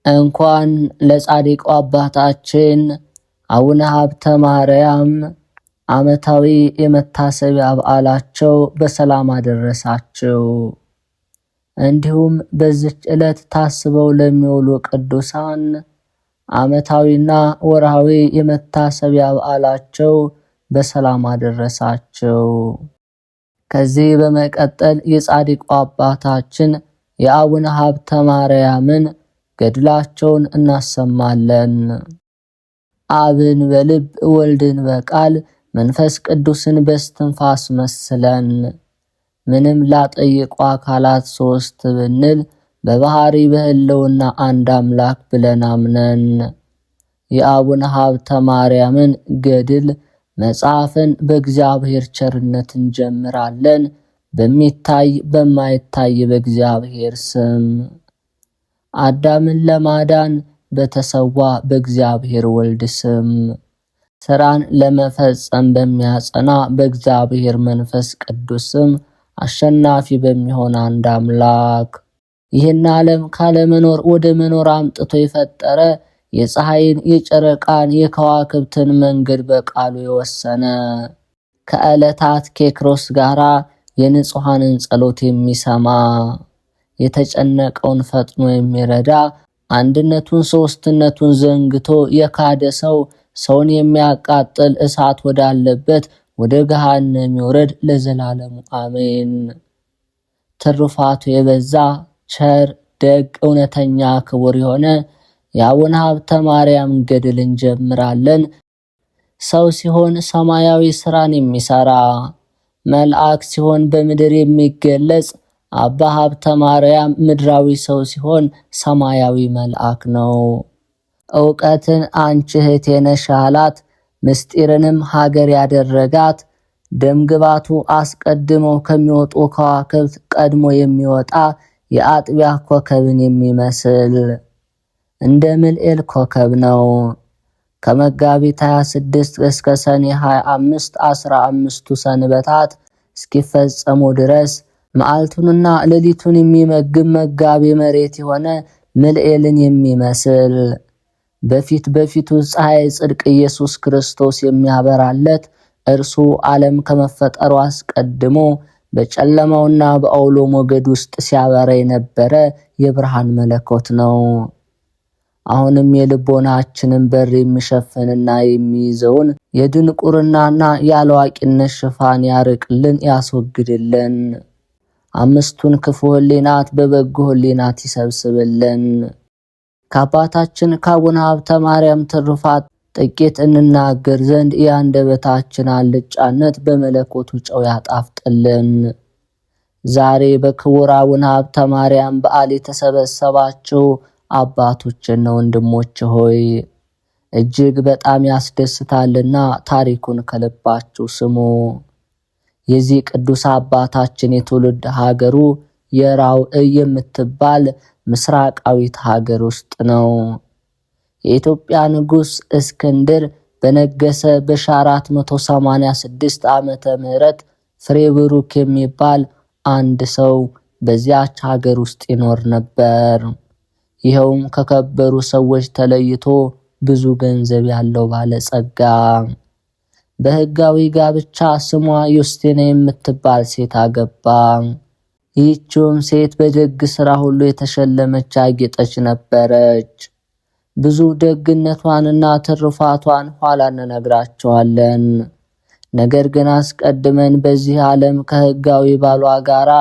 እንኳን ለጻድቁ አባታችን አቡነ ሀብተ ማርያም ዓመታዊ የመታሰቢያ በዓላቸው በሰላም አደረሳቸው። እንዲሁም በዚች ዕለት ታስበው ለሚውሉ ቅዱሳን ዓመታዊና ወርሃዊ የመታሰቢያ በዓላቸው በሰላም አደረሳቸው። ከዚህ በመቀጠል የጻድቁ አባታችን የአቡነ ሀብተ ማርያምን ገድላቸውን እናሰማለን። አብን በልብ ወልድን በቃል መንፈስ ቅዱስን በስትንፋስ መስለን ምንም ላጠይቁ አካላት ሶስት ብንል በባህሪ በህልውና አንድ አምላክ ብለን አምነን የአቡነ ሀብተ ማርያምን ገድል መጽሐፍን በእግዚአብሔር ቸርነት እንጀምራለን። በሚታይ በማይታይ በእግዚአብሔር ስም አዳምን ለማዳን በተሰዋ በእግዚአብሔር ወልድ ስም ሥራን ለመፈጸም በሚያጸና በእግዚአብሔር መንፈስ ቅዱስ ስም አሸናፊ በሚሆን አንድ አምላክ ይህን ዓለም ካለመኖር ወደ መኖር አምጥቶ የፈጠረ የፀሐይን፣ የጨረቃን፣ የከዋክብትን መንገድ በቃሉ የወሰነ ከዕለታት ኬክሮስ ጋራ የንጹሐንን ጸሎት የሚሰማ የተጨነቀውን ፈጥኖ የሚረዳ አንድነቱን ሶስትነቱን ዘንግቶ የካደ ሰውን የሚያቃጥል እሳት ወዳለበት ወደ ገሃነም ይውረድ ለዘላለሙ አሜን። ትሩፋቱ የበዛ ቸር ደግ እውነተኛ ክቡር የሆነ የአቡነ ሀብተ ማርያም ገድል እንጀምራለን። ሰው ሲሆን ሰማያዊ ስራን የሚሰራ መልአክ ሲሆን በምድር የሚገለጽ አባ ሀብተ ማርያም ምድራዊ ሰው ሲሆን ሰማያዊ መልአክ ነው። ዕውቀትን አንቺ እህቴ ነሽ አላት፣ ምስጢርንም ሀገር ያደረጋት ደምግባቱ አስቀድሞ ከሚወጡ ከዋክብት ቀድሞ የሚወጣ የአጥቢያ ኮከብን የሚመስል እንደ ምልኤል ኮከብ ነው። ከመጋቢት 26 እስከ ሰኔ 25 15ቱ ሰንበታት እስኪፈጸሙ ድረስ መዓልቱንና ሌሊቱን የሚመግብ መጋቢ መሬት የሆነ ምልኤልን የሚመስል በፊቱ ፀሐይ ጽድቅ ኢየሱስ ክርስቶስ የሚያበራለት እርሱ ዓለም ከመፈጠሩ አስቀድሞ በጨለማውና በአውሎ ሞገድ ውስጥ ሲያበራ የነበረ የብርሃን መለኮት ነው። አሁንም የልቦናችንን በር የሚሸፍንና የሚይዘውን የድንቁርናና ያለዋቂነት ሽፋን ያርቅልን ያስወግድልን። አምስቱን ክፉ ሕሊናት በበጎ ሕሊናት ይሰብስብልን። ከአባታችን ከአቡነ ሀብተ ማርያም ትሩፋት ጥቂት እንናገር ዘንድ የአንደበታችን አልጫነት በመለኮቱ ጨው ያጣፍጥልን። ዛሬ በክቡር አቡነ ሀብተ ማርያም በዓል የተሰበሰባችሁ አባቶችና ወንድሞች ሆይ እጅግ በጣም ያስደስታልና ታሪኩን ከልባችሁ ስሙ። የዚህ ቅዱስ አባታችን የትውልድ ሀገሩ የራውዕ የምትባል ምስራቃዊት ሀገር ውስጥ ነው። የኢትዮጵያ ንጉሥ እስክንድር በነገሰ በ486 ዓመተ ምህረት ፍሬብሩክ የሚባል አንድ ሰው በዚያች ሀገር ውስጥ ይኖር ነበር። ይኸውም ከከበሩ ሰዎች ተለይቶ ብዙ ገንዘብ ያለው ባለጸጋ በሕጋዊ ጋብቻ ስሟ ዮስቴና የምትባል ሴት አገባ። ይህችውም ሴት በደግ ሥራ ሁሉ የተሸለመች ያጌጠች ነበረች። ብዙ ደግነቷንና ትሩፋቷን ኋላ እንነግራቸዋለን። ነገር ግን አስቀድመን በዚህ ዓለም ከሕጋዊ ባሏ ጋራ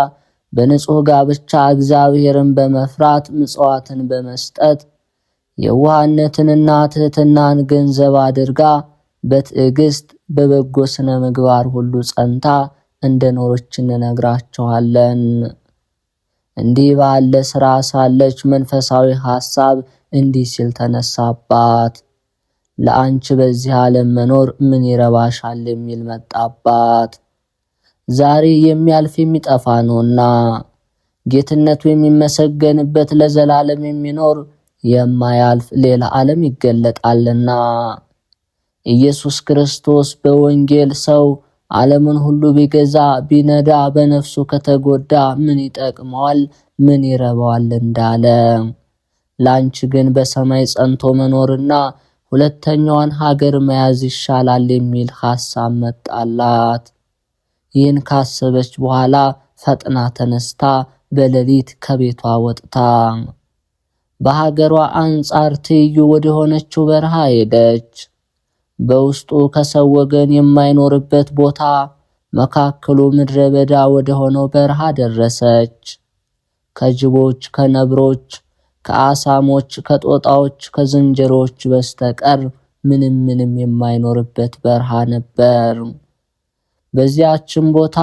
በንጹሕ ጋብቻ እግዚአብሔርን በመፍራት ምጽዋትን በመስጠት የዋህነትንና ትሕትናን ገንዘብ አድርጋ በትዕግስት በበጎ ስነ ምግባር ሁሉ ጸንታ እንደኖረች እንነግራቸዋለን። እንዲህ ባለ ሥራ ሳለች መንፈሳዊ ሐሳብ እንዲህ ሲል ተነሳባት። ለአንቺ በዚህ ዓለም መኖር ምን ይረባሻል የሚል መጣባት። ዛሬ የሚያልፍ የሚጠፋ ነውና ጌትነቱ የሚመሰገንበት ለዘላለም የሚኖር የማያልፍ ሌላ ዓለም ይገለጣልና ኢየሱስ ክርስቶስ በወንጌል ሰው ዓለምን ሁሉ ቢገዛ ቢነዳ በነፍሱ ከተጎዳ ምን ይጠቅመዋል? ምን ይረባዋል እንዳለ ላንቺ ግን በሰማይ ጸንቶ መኖርና ሁለተኛዋን ሀገር መያዝ ይሻላል የሚል ሐሳብ መጣላት። ይህን ካሰበች በኋላ ፈጥና ተነስታ በሌሊት ከቤቷ ወጥታ በሀገሯ አንጻር ትይዩ ወደ ሆነችው በረሃ ሄደች። በውስጡ ከሰው ወገን የማይኖርበት ቦታ መካከሉ ምድረ በዳ ወደ ሆነው በረሃ ደረሰች። ከጅቦች፣ ከነብሮች፣ ከአሳሞች፣ ከጦጣዎች፣ ከዝንጀሮዎች በስተቀር ምንም የማይኖርበት በረሃ ነበር። በዚያችም ቦታ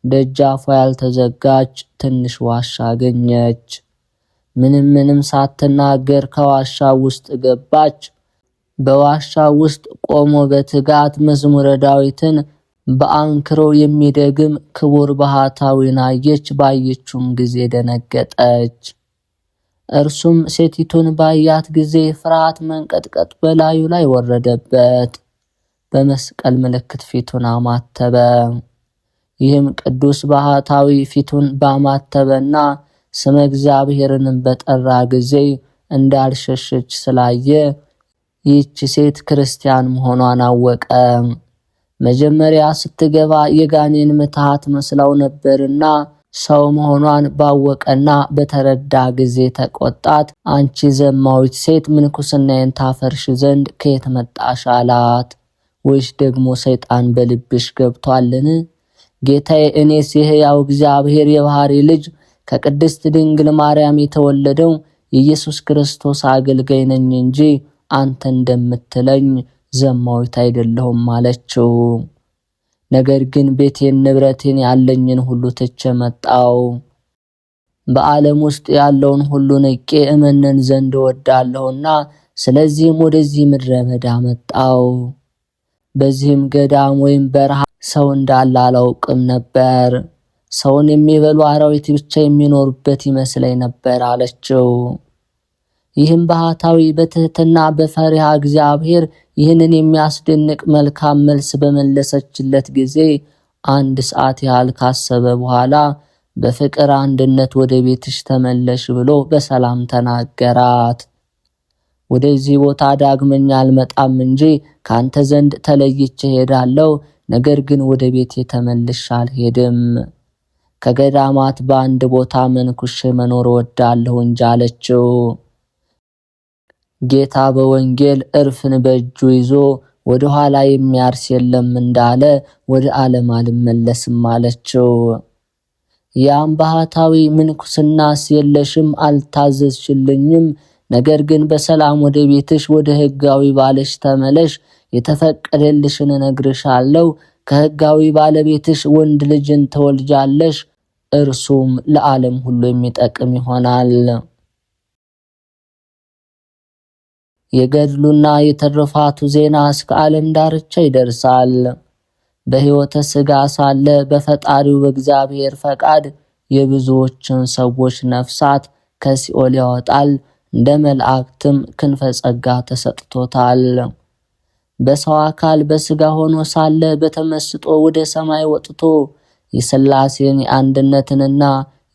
ደጃፏ ያልተዘጋች ትንሽ ዋሻ አገኘች። ምንም ሳትናገር ከዋሻው ውስጥ ገባች። በዋሻው ውስጥ ቆሞ በትጋት መዝሙረ ዳዊትን በአንክሮ የሚደግም ክቡር ባህታዊን አየች። ባየችውም ጊዜ ደነገጠች። እርሱም ሴቲቱን ባያት ጊዜ ፍርሃት መንቀጥቀጥ በላዩ ላይ ወረደበት። በመስቀል ምልክት ፊቱን አማተበ። ይህም ቅዱስ ባህታዊ ፊቱን ባማተበና ስመ እግዚአብሔርንም በጠራ ጊዜ እንዳልሸሸች ስላየ ይህች ሴት ክርስቲያን መሆኗን አወቀ። መጀመሪያ ስትገባ የጋኔን ምትሃት መስላው ነበርና ሰው መሆኗን ባወቀና በተረዳ ጊዜ ተቆጣት። አንቺ ዘማዊት ሴት ምንኩስናዬን ታፈርሽ ዘንድ ከየት መጣሽ አላት። ወይስ ደግሞ ሰይጣን በልብሽ ገብቷልን? ጌታዬ፣ እኔስ የሕያው እግዚአብሔር የባህሪ ልጅ ከቅድስት ድንግል ማርያም የተወለደው የኢየሱስ ክርስቶስ አገልጋይ ነኝ እንጂ አንተ እንደምትለኝ ዘማዊት አይደለሁም አለችው። ነገር ግን ቤቴን፣ ንብረቴን፣ ያለኝን ሁሉ ትቼ መጣው። በዓለም ውስጥ ያለውን ሁሉ ንቄ እመነን ዘንድ እወዳለሁና ስለዚህም ወደዚህ ምድረ በዳ መጣው። በዚህም ገዳም ወይም በረሃ ሰው እንዳለ አላውቅም ነበር። ሰውን የሚበሉ አራዊት ብቻ የሚኖሩበት ይመስለኝ ነበር አለችው። ይህም ባህታዊ በትህትና በፈሪሃ እግዚአብሔር ይህንን የሚያስደንቅ መልካም መልስ በመለሰችለት ጊዜ 1 ሰዓት ያህል ካሰበ በኋላ በፍቅር አንድነት ወደ ቤትሽ ተመለሽ ብሎ በሰላም ተናገራት። ወደዚህ ቦታ ዳግመኛ አልመጣም እንጂ ካንተ ዘንድ ተለይቼ ሄዳለሁ። ነገር ግን ወደ ቤቴ ተመልሼ አልሄድም። ከገዳማት በአንድ ቦታ መንኩሼ መኖር ወዳለሁ እንጂ አለችው። ጌታ በወንጌል እርፍን በእጁ ይዞ ወደ ኋላ የሚያርስ የለም እንዳለ ወደ ዓለም አልመለስም አለችው። ያም ባህታዊ ምንኩስናስ የለሽም፣ አልታዘዝሽልኝም። ነገር ግን በሰላም ወደ ቤትሽ ወደ ሕጋዊ ባልሽ ተመለሽ። የተፈቀደልሽን እነግርሻለሁ። ከሕጋዊ ባለቤትሽ ወንድ ልጅን ትወልጃለሽ። እርሱም ለዓለም ሁሉ የሚጠቅም ይሆናል። የገድሉና የተረፋቱ ዜና እስከ ዓለም ዳርቻ ይደርሳል። በሕይወተ ሥጋ ሳለ በፈጣሪው በእግዚአብሔር ፈቃድ የብዙዎችን ሰዎች ነፍሳት ከሲኦል ያወጣል። እንደ መላእክትም ክንፈ ጸጋ ተሰጥቶታል። በሰው አካል በሥጋ ሆኖ ሳለ በተመስጦ ወደ ሰማይ ወጥቶ የሥላሴን የአንድነትንና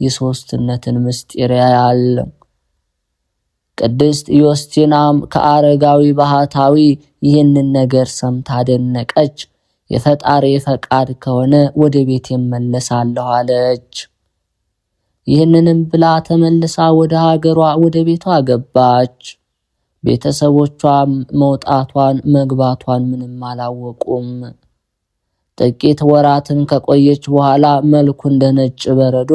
የሦስትነትን ምስጢር ያያል። ቅድስት ዮስቲናም ከአረጋዊ ባህታዊ ይህንን ነገር ሰምታ ደነቀች። የፈጣሪ ፈቃድ ከሆነ ወደ ቤት እመለሳለሁ አለች። ይህንንም ብላ ተመልሳ ወደ ሀገሯ ወደ ቤቷ ገባች። ቤተሰቦቿም መውጣቷን መግባቷን ምንም አላወቁም። ጥቂት ወራትን ከቆየች በኋላ መልኩ እንደ ነጭ በረዶ፣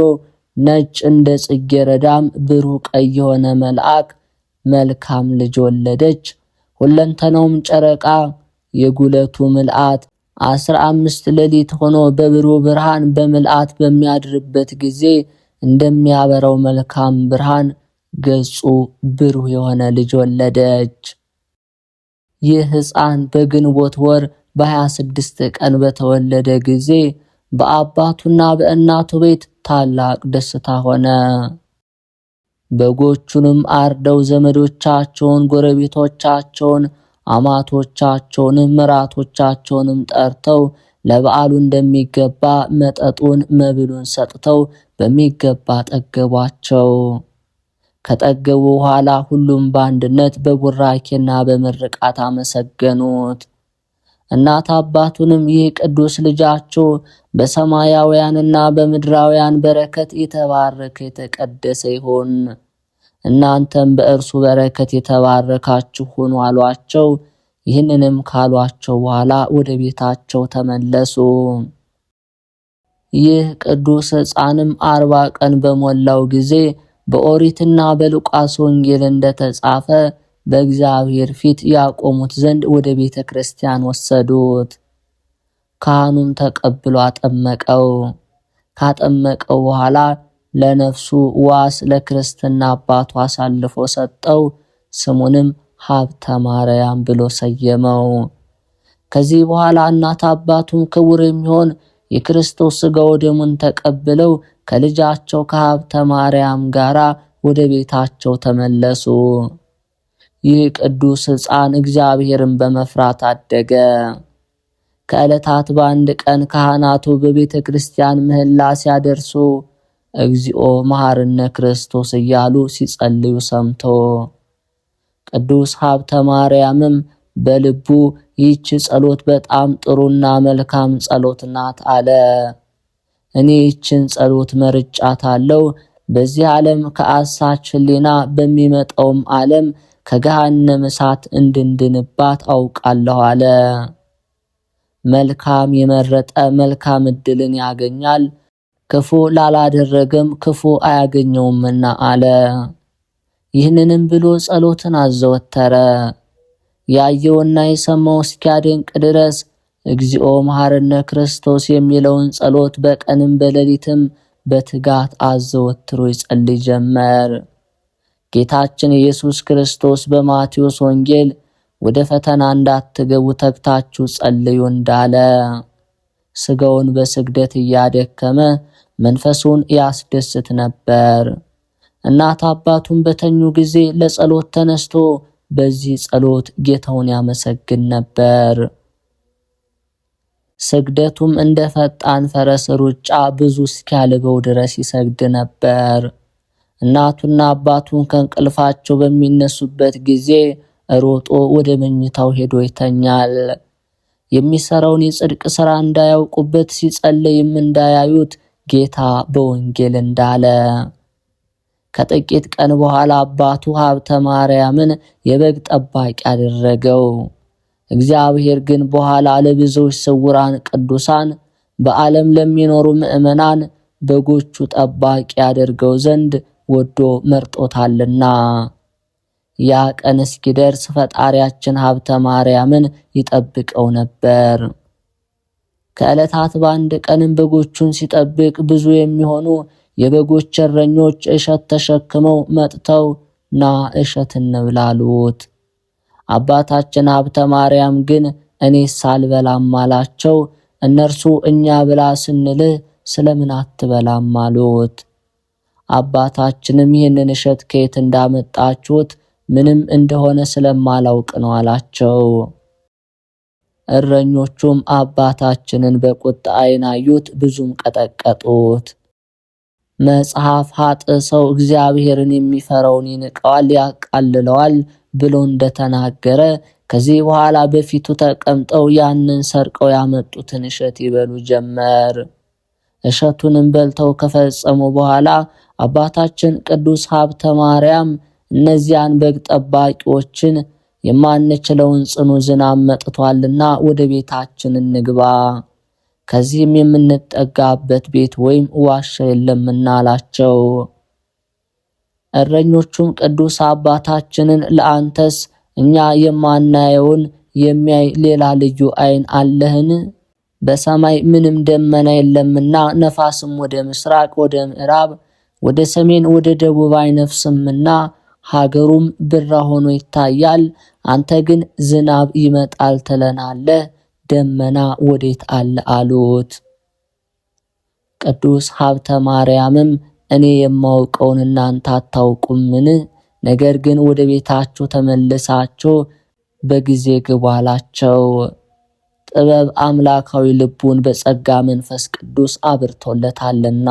ነጭ እንደ ጽጌረዳም ብሩህ ቀይ የሆነ መልአክ መልካም ልጅ ወለደች። ሁለንተናውም ጨረቃ የጉለቱ ምልአት 15 ሌሊት ሆኖ በብሩህ ብርሃን በምልአት በሚያድርበት ጊዜ እንደሚያበራው መልካም ብርሃን ገጹ ብሩህ የሆነ ልጅ ወለደች። ይህ ሕፃን በግንቦት ወር በ26 ቀን በተወለደ ጊዜ በአባቱና በእናቱ ቤት ታላቅ ደስታ ሆነ። በጎቹንም አርደው ዘመዶቻቸውን፣ ጎረቤቶቻቸውን፣ አማቶቻቸውንም ምራቶቻቸውንም ጠርተው ለበዓሉ እንደሚገባ መጠጡን መብሉን ሰጥተው በሚገባ ጠገቧቸው። ከጠገቡ በኋላ ሁሉም በአንድነት በቡራኬና በምርቃት አመሰገኑት። እናት አባቱንም ይህ ቅዱስ ልጃችሁ በሰማያውያንና በምድራውያን በረከት የተባረከ የተቀደሰ ይሁን፣ እናንተም በእርሱ በረከት የተባረካችሁ ሁኑ አሏቸው። ይህንንም ካሏቸው በኋላ ወደ ቤታቸው ተመለሱ። ይህ ቅዱስ ሕፃንም 40 ቀን በሞላው ጊዜ በኦሪትና በሉቃስ ወንጌል እንደተጻፈ በእግዚአብሔር ፊት ያቆሙት ዘንድ ወደ ቤተ ክርስቲያን ወሰዱት። ካህኑም ተቀብሎ አጠመቀው። ካጠመቀው በኋላ ለነፍሱ ዋስ ለክርስትና አባቱ አሳልፎ ሰጠው። ስሙንም ሀብተ ማርያም ብሎ ሰየመው። ከዚህ በኋላ እናት አባቱም ክቡር የሚሆን የክርስቶስ ሥጋው ደሙን ተቀብለው ከልጃቸው ከሀብተ ማርያም ጋራ ወደ ቤታቸው ተመለሱ። ይህ ቅዱስ ሕፃን እግዚአብሔርን በመፍራት አደገ። ከዕለታት በአንድ ቀን ካህናቱ በቤተ ክርስቲያን ምህላ ሲያደርሱ እግዚኦ መሐረነ ክርስቶስ እያሉ ሲጸልዩ ሰምቶ ቅዱስ ሀብተ ማርያምም በልቡ ይህች ጸሎት በጣም ጥሩና መልካም ጸሎት ናት አለ። እኔ ይህችን ጸሎት መርጫታለሁ። በዚህ ዓለም ከአሳች ሕሊና በሚመጣውም ዓለም ከገሃነመ እሳት እንድንድንባት አውቃለሁ አለ። መልካም የመረጠ መልካም ዕድልን ያገኛል፣ ክፉ ላላደረገም ክፉ አያገኘውምና አለ። ይህንንም ብሎ ጸሎትን አዘወተረ። ያየውና የሰማው እስኪያደንቅ ድረስ እግዚኦ መሐረነ ክርስቶስ የሚለውን ጸሎት በቀንም በሌሊትም በትጋት አዘወትሮ ይጸልይ ጀመር። ጌታችን ኢየሱስ ክርስቶስ በማቴዎስ ወንጌል ወደ ፈተና እንዳትገቡ ተግታችሁ ጸልዩ እንዳለ ሥጋውን በስግደት እያደከመ መንፈሱን ያስደስት ነበር። እናት አባቱን በተኙ ጊዜ ለጸሎት ተነስቶ በዚህ ጸሎት ጌታውን ያመሰግን ነበር። ስግደቱም እንደ ፈጣን ፈረስ ሩጫ ብዙ እስኪያልበው ድረስ ይሰግድ ነበር። እናቱና አባቱን ከእንቅልፋቸው በሚነሱበት ጊዜ ሮጦ ወደ መኝታው ሄዶ ይተኛል። የሚሰራውን የጽድቅ ሥራ እንዳያውቁበት ሲጸልይም እንዳያዩት ጌታ በወንጌል እንዳለ። ከጥቂት ቀን በኋላ አባቱ ሀብተ ማርያምን የበግ ጠባቂ አደረገው። እግዚአብሔር ግን በኋላ ለብዙዎች ስውራን ቅዱሳን በዓለም ለሚኖሩ ምእመናን በጎቹ ጠባቂ ያደርገው ዘንድ ወዶ መርጦታልና። ያ ቀን እስኪደርስ ፈጣሪያችን ሀብተ ማርያምን ይጠብቀው ነበር። ከዕለታት በአንድ ቀንም በጎቹን ሲጠብቅ ብዙ የሚሆኑ የበጎች እረኞች እሸት ተሸክመው መጥተው ና እሸት እንብላ አሉት። አባታችን ሀብተ ማርያም ግን እኔስ አልበላም አላቸው። እነርሱ እኛ ብላ ስንልህ ስለምን አትበላም አሉት። አባታችንም ይህንን እሸት ከየት እንዳመጣችሁት ምንም እንደሆነ ስለማላውቅ ነው አላቸው። እረኞቹም አባታችንን በቁጣ ዓይን አዩት፣ ብዙም ቀጠቀጡት። መጽሐፍ ኃጥእ ሰው እግዚአብሔርን የሚፈራውን ይንቀዋል ያቃልለዋል ብሎ እንደተናገረ ከዚህ በኋላ በፊቱ ተቀምጠው ያንን ሰርቀው ያመጡትን እሸት ይበሉ ጀመር። እሸቱንም በልተው ከፈጸሙ በኋላ አባታችን ቅዱስ ሀብተ ማርያም እነዚያን በግ ጠባቂዎችን የማንችለውን ጽኑ ዝናብ መጥቷልና ወደ ቤታችን እንግባ፣ ከዚህም የምንጠጋበት ቤት ወይም ዋሻ የለምና አላቸው። እረኞቹም ቅዱስ አባታችንን ለአንተስ እኛ የማናየውን የሚያይ ሌላ ልዩ ዓይን አለህን? በሰማይ ምንም ደመና የለምና ነፋስም ወደ ምስራቅ ወደ ምዕራብ ወደ ሰሜን ወደ ደቡብ አይነፍስምና ሀገሩም ብራ ሆኖ ይታያል። አንተ ግን ዝናብ ይመጣል ትለናለህ፣ ደመና ወዴት አለ አሉት። ቅዱስ ሀብተ ማርያምም እኔ የማውቀውን እናንተ አታውቁምን? ነገር ግን ወደ ቤታችሁ ተመልሳችሁ በጊዜ ግቡ አላቸው። ጥበብ አምላካዊ ልቡን በጸጋ መንፈስ ቅዱስ አብርቶለታልና።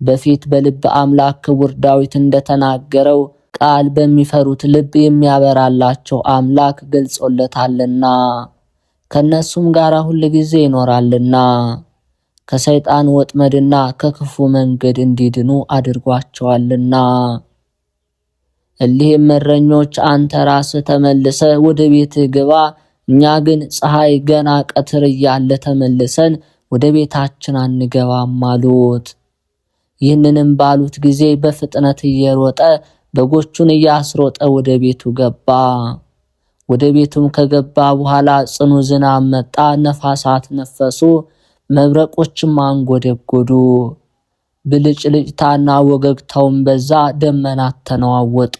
በፊት በልበ አምላክ ክቡር ዳዊት እንደተናገረው ቃል በሚፈሩት ልብ የሚያበራላቸው አምላክ ገልጾለታልና ከነሱም ጋር ሁል ጊዜ ይኖራልና ከሰይጣን ወጥመድና ከክፉ መንገድ እንዲድኑ አድርጓቸዋልና። እሊህም እረኞች አንተ ራስህ ተመልሰህ ወደ ቤትህ ግባ፣ እኛ ግን ፀሐይ ገና ቀትር እያለ ተመልሰን ወደ ቤታችን አንገባም አሉት። ይህንንም ባሉት ጊዜ በፍጥነት እየሮጠ በጎቹን እያስሮጠ ወደ ቤቱ ገባ። ወደ ቤቱም ከገባ በኋላ ጽኑ ዝናብ መጣ፣ ነፋሳት ነፈሱ፣ መብረቆችም አንጎደጎዱ። ብልጭልጭታና ወገግታውም በዛ፣ ደመናት ተነዋወጡ።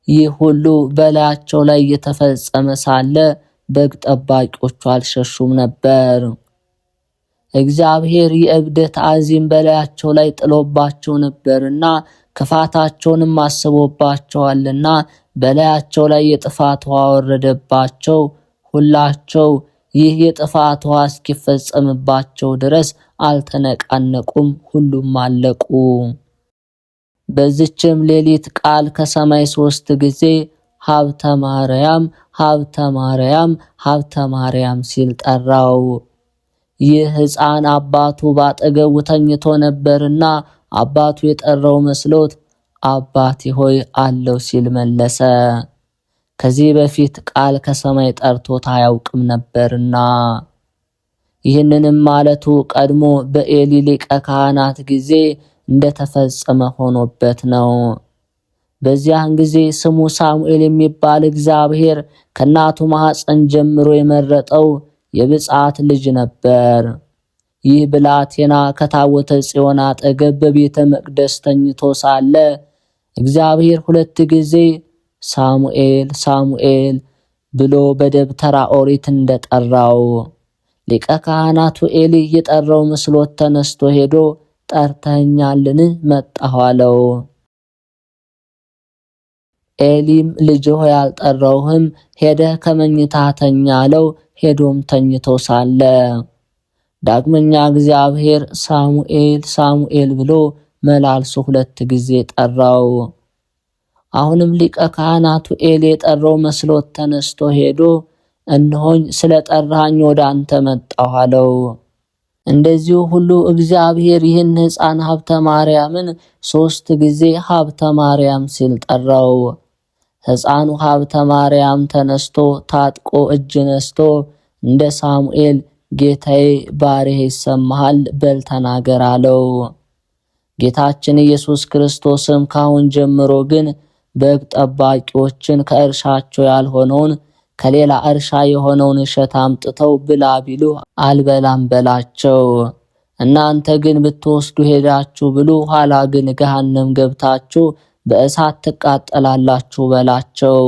ይህ ሁሉ በላያቸው ላይ እየተፈጸመ ሳለ በግ ጠባቂዎቹ አልሸሹም ነበር። እግዚአብሔር የእብደት አዚም በላያቸው ላይ ጥሎባቸው ነበርና ክፋታቸውንም አስቦባቸዋልና በላያቸው ላይ የጥፋት ውሃ ወረደባቸው። ሁላቸው ይህ የጥፋት ውሃ እስኪፈጸምባቸው ድረስ አልተነቃነቁም፣ ሁሉም አለቁ። በዚችም ሌሊት ቃል ከሰማይ 3 ጊዜ ሀብተ ማርያም ሀብተ ማርያም ሀብተ ማርያም ሲል ጠራው። ይህ ሕፃን አባቱ ባጠገቡ ተኝቶ ነበርና አባቱ የጠራው መስሎት አባቴ ሆይ አለው ሲል መለሰ። ከዚህ በፊት ቃል ከሰማይ ጠርቶት አያውቅም ነበርና። ይህንንም ማለቱ ቀድሞ በኤሊ ሊቀ ካህናት ጊዜ እንደተፈጸመ ሆኖበት ነው። በዚያን ጊዜ ስሙ ሳሙኤል የሚባል እግዚአብሔር ከእናቱ ማኅፀን ጀምሮ የመረጠው የብፅዓት ልጅ ነበር። ይህ ብላቴና ከታቦተ ጽዮን አጠገብ በቤተ መቅደስ ተኝቶ ሳለ እግዚአብሔር 2 ጊዜ ሳሙኤል ሳሙኤል ብሎ በደብተራ ኦሪት እንደጠራው ሊቀ ካህናቱ ኤሊ የጠራው መስሎት ተነስቶ ሄዶ ጠርተኛልን? መጣሁ አለው። ኤሊም ልጅ ሆይ አልጠራሁህም፣ ሄደህ ከመኝታ ተኛ አለው። ሄዶም ተኝቶ ሳለ ዳግመኛ እግዚአብሔር ሳሙኤል ሳሙኤል ብሎ መላልሶ 2 ጊዜ ጠራው። አሁንም ሊቀ ካህናቱ ኤሊ የጠራው መስሎት ተነስቶ ሄዶ እነሆኝ ስለ ጠራኝ ወደ አንተ መጣሁ አለው። እንደዚሁ ሁሉ እግዚአብሔር ይህን ሕፃን ሀብተ ማርያምን 3 ጊዜ ሀብተ ማርያም ሲል ጠራው። ሕፃኑ ሀብተ ማርያም ተነስቶ ታጥቆ እጅ ነስቶ እንደ ሳሙኤል ጌታዬ ባሪያህ ይሰማሃል በል ተናገር አለው። ጌታችን ኢየሱስ ክርስቶስም ካሁን ጀምሮ ግን በግ ጠባቂዎችን ከእርሻቸው ያልሆነውን ከሌላ እርሻ የሆነውን እሸት አምጥተው ብላ ቢሉ አልበላም በላቸው። እናንተ ግን ብትወስዱ ሄዳችሁ ብሉ፣ ኋላ ግን ገሃነም ገብታችሁ በእሳት ትቃጠላላችሁ በላቸው።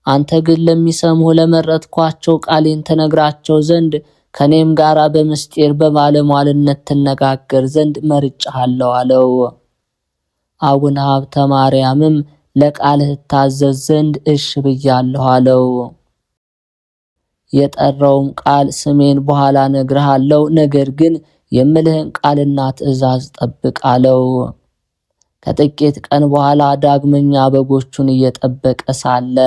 አንተ ግን ለሚሰሙህ ለመረጥኳቸው ቃሌን ትነግራቸው ዘንድ ከኔም ጋር በምስጢር በባለሟልነት ትነጋገር ዘንድ መርጬሃለሁ አለው። አቡነ ሀብተ ማርያምም ለቃልህ ታዘዝ ዘንድ እሺ ብያለሁ አለው። የጠራውም ቃል ስሜን በኋላ ነግርሃለሁ፣ ነገር ግን የምልህን ቃልና ትእዛዝ ጠብቅ አለው። ከጥቂት ቀን በኋላ ዳግመኛ በጎቹን እየጠበቀ ሳለ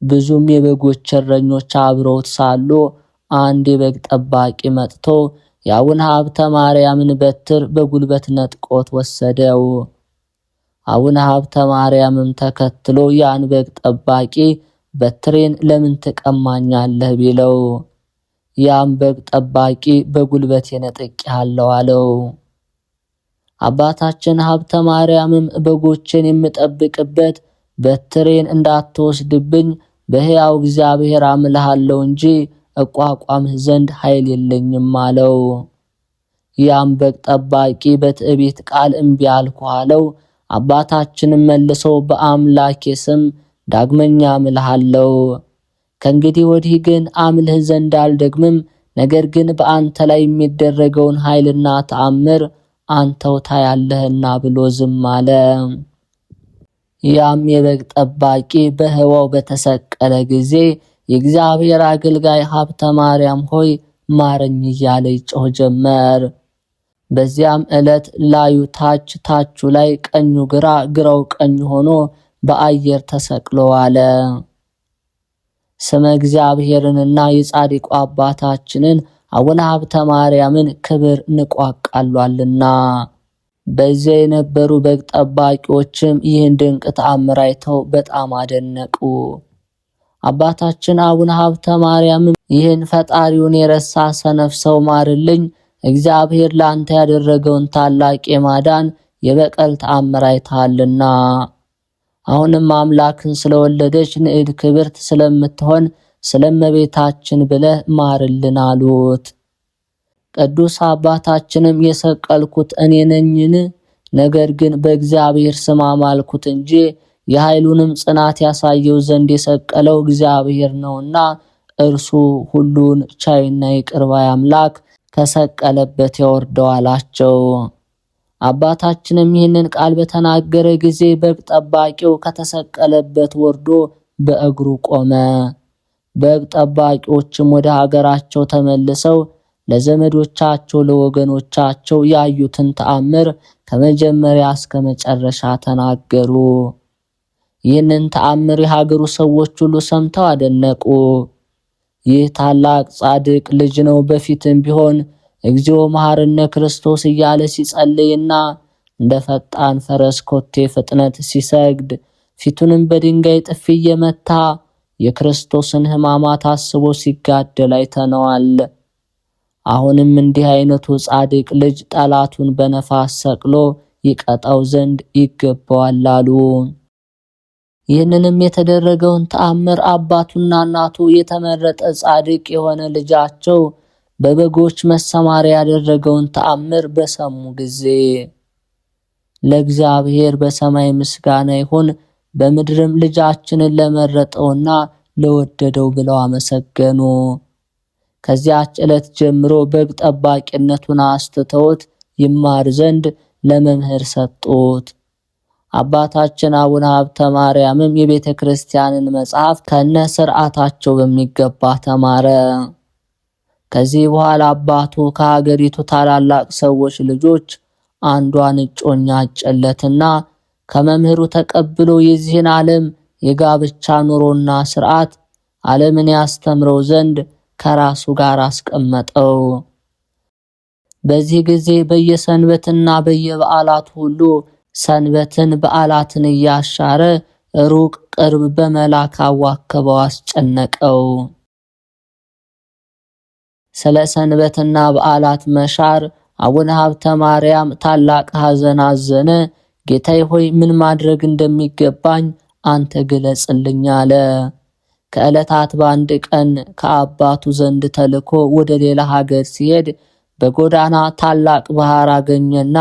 ብዙም የበጎች እረኞች አብረውት ሳሉ አንድ የበግ ጠባቂ መጥቶ የአቡነ ሀብተ ማርያምን በትር በጉልበት ነጥቆት ወሰደው። አቡነ ሀብተ ማርያምም ተከትሎ ያን በግ ጠባቂ በትሬን ለምን ትቀማኛለህ ቢለው ያም በግ ጠባቂ በጉልበት ነጥቄሃለሁ አለው። አባታችን ሀብተ ማርያምም በጎችን የምጠብቅበት በትሬን እንዳትወስድብኝ በሕያው እግዚአብሔር አምልሃለሁ እንጂ እቋቋምህ ዘንድ ኃይል የለኝም አለው። ያም በግ ጠባቂ በትዕቢት ቃል እምቢ አልኩህ አለው። አባታችንም መልሶ በአምላኬ ስም ዳግመኛ አምልሃለሁ፣ ከእንግዲህ ወዲህ ግን አምልህ ዘንድ አልደግምም፣ ነገር ግን በአንተ ላይ የሚደረገውን ኃይልና ተአምር አንተው ታያለህና ብሎ ዝም አለ። ያም የበግ ጠባቂ በህዋው በተሰቀለ ጊዜ የእግዚአብሔር አገልጋይ ሀብተ ማርያም ሆይ ማረኝ እያለ ይጮህ ጀመር። በዚያም ዕለት ላዩ ታች ታቹ ላይ ቀኙ ግራ ግራው ቀኝ ሆኖ በአየር ተሰቅሎ ዋለ። ስመ እግዚአብሔርንና የጻድቁ አባታችንን አቡነ ሀብተ ማርያምን ክብር ንቋቃሏልና። በዚያ የነበሩ በግ ጠባቂዎችም ይህን ድንቅ ተአምር አይተው በጣም አደነቁ። አባታችን አቡነ ሀብተ ማርያምም ይህን ፈጣሪውን የረሳ ሰነፍ ሰው ማርልኝ፣ እግዚአብሔር ላንተ ያደረገውን ታላቅ የማዳን የበቀል ተአምር አይተሃልና አሁንም አምላክን ስለወለደች ንዕድ ክብርት ስለምትሆን ስለመቤታችን ብለህ ማርልን አሉት። ቅዱስ አባታችንም የሰቀልኩት እኔ ነኝን? ነገር ግን በእግዚአብሔር ስም አማልኩት እንጂ የኃይሉንም ጽናት ያሳየው ዘንድ የሰቀለው እግዚአብሔር ነውና እርሱ ሁሉን ቻይና ይቅር ባይ አምላክ ከሰቀለበት ያወርደው አላቸው። አባታችንም ይህንን ቃል በተናገረ ጊዜ በግ ጠባቂው ከተሰቀለበት ወርዶ በእግሩ ቆመ። በግ ጠባቂዎችም ወደ ሀገራቸው ተመልሰው ለዘመዶቻቸው ለወገኖቻቸው ያዩትን ተአምር ከመጀመሪያ እስከ መጨረሻ ተናገሩ። ይህንን ተአምር የሀገሩ ሰዎች ሁሉ ሰምተው አደነቁ። ይህ ታላቅ ጻድቅ ልጅ ነው በፊትም ቢሆን እግዚኦ መሐረነ ክርስቶስ እያለ ሲጸልይና እንደ ፈጣን ፈረስ ኮቴ ፍጥነት ሲሰግድ ፊቱንም በድንጋይ ጥፊ እየመታ የክርስቶስን ሕማማት አስቦ ሲጋደል አይተነዋል። አሁንም እንዲህ አይነቱ ጻድቅ ልጅ ጠላቱን በነፋስ ሰቅሎ ይቀጣው ዘንድ ይገባዋል አሉ። ይህንንም የተደረገውን ተአምር አባቱና እናቱ የተመረጠ ጻድቅ የሆነ ልጃቸው በበጎች መሰማሪያ ያደረገውን ተአምር በሰሙ ጊዜ ለእግዚአብሔር በሰማይ ምስጋና ይሁን፣ በምድርም ልጃችንን ለመረጠውና ለወደደው ብለው አመሰገኑ። ከዚያች ዕለት ጀምሮ በግ ጠባቂነቱን አስተተውት ይማር ዘንድ ለመምህር ሰጡት። አባታችን አቡነ ሀብተ ማርያምም የቤተ ክርስቲያንን መጽሐፍ ከነ ሥርዓታቸው በሚገባ ተማረ። ከዚህ በኋላ አባቱ ከሀገሪቱ ታላላቅ ሰዎች ልጆች አንዷን እጮኛ አጨለትና ከመምህሩ ተቀብሎ የዚህን ዓለም የጋብቻ ኑሮና ሥርዓት ዓለምን ያስተምረው ዘንድ ከራሱ ጋር አስቀመጠው። በዚህ ጊዜ በየሰንበትና በየበዓላት ሁሉ ሰንበትን በዓላትን እያሻረ ሩቅ ቅርብ በመላክ አዋከበው፣ አስጨነቀው። ስለ ሰንበትና በዓላት መሻር አቡነ ሀብተ ማርያም ታላቅ ሐዘን አዘነ። ጌታዬ ሆይ ምን ማድረግ እንደሚገባኝ አንተ ግለጽልኝ አለ። ከዕለታት በአንድ ቀን ከአባቱ ዘንድ ተልኮ ወደ ሌላ ሀገር ሲሄድ በጎዳና ታላቅ ባህር አገኘና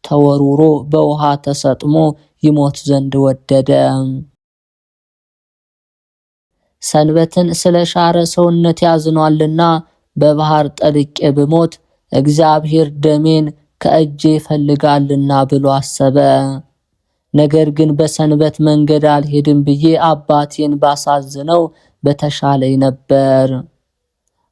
ተወርውሮ በውሃ ተሰጥሞ ይሞት ዘንድ ወደደ። ሰንበትን ስለ ሻረ ሰውነት ያዝኗልና በባህር ጠልቄ ብሞት እግዚአብሔር ደሜን ከእጄ ይፈልጋልና ብሎ አሰበ። ነገር ግን በሰንበት መንገድ አልሄድም ብዬ አባቴን ባሳዝነው በተሻለኝ ነበር።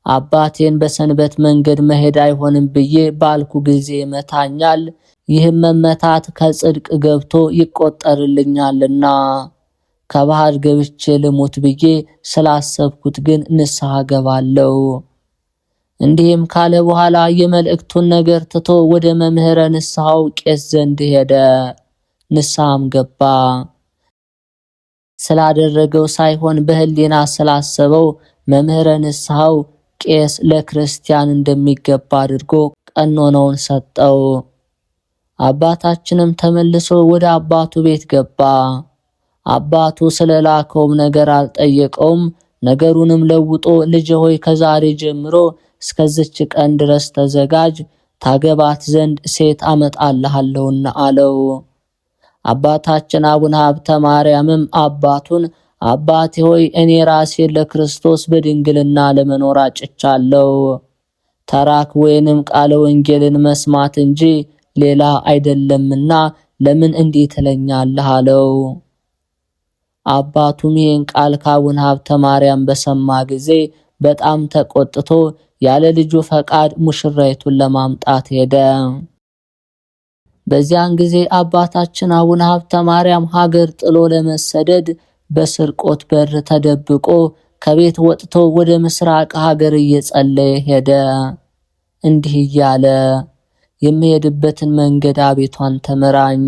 አባቴን በሰንበት መንገድ መሄድ አይሆንም ብዬ ባልኩ ጊዜ መታኛል። ይህም መመታት ከጽድቅ ገብቶ ይቆጠርልኛልና ከባህር ገብቼ ልሙት ብዬ ስላሰብኩት ግን ንስሐ ገባለሁ። እንዲህም ካለ በኋላ የመልእክቱን ነገር ትቶ ወደ መምህረ ንስሐው ቄስ ዘንድ ሄደ። ንስሐም ገባ። ስላደረገው ሳይሆን በህሊና ስላሰበው መምህረ ንስሐው ቄስ ለክርስቲያን እንደሚገባ አድርጎ ቀኖናውን ሰጠው። አባታችንም ተመልሶ ወደ አባቱ ቤት ገባ። አባቱ ስለላከውም ነገር አልጠየቀውም። ነገሩንም ለውጦ ልጅ ሆይ ከዛሬ ጀምሮ እስከዚች ቀን ድረስ ተዘጋጅ፣ ታገባት ዘንድ ሴት አመጣልሃለሁና አለው። አባታችን አቡነ ሀብተ ማርያምም አባቱን አባቴ ሆይ እኔ ራሴን ለክርስቶስ በድንግልና ለመኖር አጭቻለሁ። ተራክ ወይንም ቃለ ወንጌልን መስማት እንጂ ሌላ አይደለምና ለምን እንዲህ ትለኛለህ አለው። አባቱም ይህን ቃል ከአቡነ ሀብተ ማርያም በሰማ ጊዜ በጣም ተቆጥቶ ያለ ልጁ ፈቃድ ሙሽራይቱን ለማምጣት ሄደ። በዚያን ጊዜ አባታችን አቡነ ሀብተ ማርያም ሀገር ጥሎ ለመሰደድ በስርቆት በር ተደብቆ ከቤት ወጥቶ ወደ ምስራቅ ሀገር እየጸለየ ሄደ። እንዲህ እያለ የምሄድበትን መንገድ አቤቱ አንተ ምራኝ፣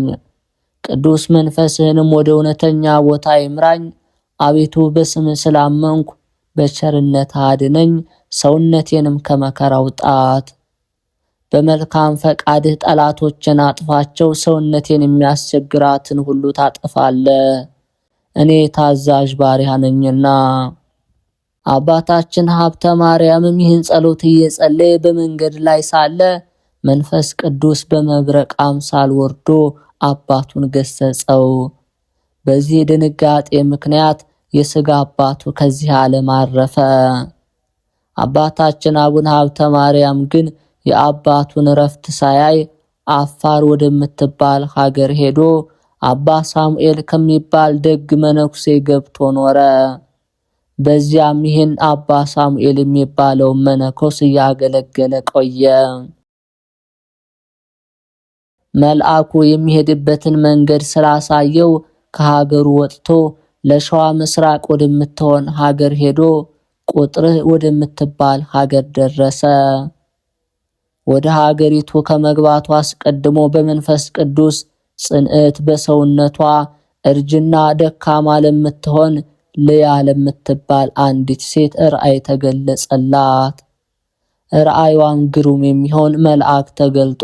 ቅዱስ መንፈስህንም ወደ እውነተኛ ቦታ ይምራኝ። አቤቱ በስምህ ስላመንኩ በቸርነት አድነኝ፣ ሰውነቴንም ከመከራው ጣት። በመልካም ፈቃድህ ጠላቶችን አጥፋቸው፣ ሰውነቴን የሚያስቸግራትን ሁሉ ታጠፋለህ፣ እኔ ታዛዥ ባሪያ ነኝና። አባታችን ሀብተ ማርያምም ይህን ጸሎት እየጸለየ በመንገድ ላይ ሳለ መንፈስ ቅዱስ በመብረቅ አምሳል ወርዶ አባቱን ገሰጸው። በዚህ ድንጋጤ ምክንያት የሥጋ አባቱ ከዚህ ዓለም አረፈ። አባታችን አቡነ ሀብተ ማርያም ግን የአባቱን ረፍት ሳያይ አፋር ወደምትባል ሀገር ሄዶ አባ ሳሙኤል ከሚባል ደግ መነኩሴ ገብቶ ኖረ። በዚያም ይህን አባ ሳሙኤል የሚባለው መነኮስ እያገለገለ ቆየ። መልአኩ የሚሄድበትን መንገድ ስላሳየው ከሀገሩ ወጥቶ ለሸዋ ምስራቅ ወደምትሆን ሀገር ሄዶ ቁጥርህ ወደምትባል ሀገር ደረሰ። ወደ ሀገሪቱ ከመግባቱ አስቀድሞ በመንፈስ ቅዱስ ጽንዕት በሰውነቷ እርጅና ደካማ ለምትሆን ልያ ለምትባል አንዲት ሴት ራእይ ተገለጸላት። ራእይዋም ግሩም የሚሆን መልአክ ተገልጦ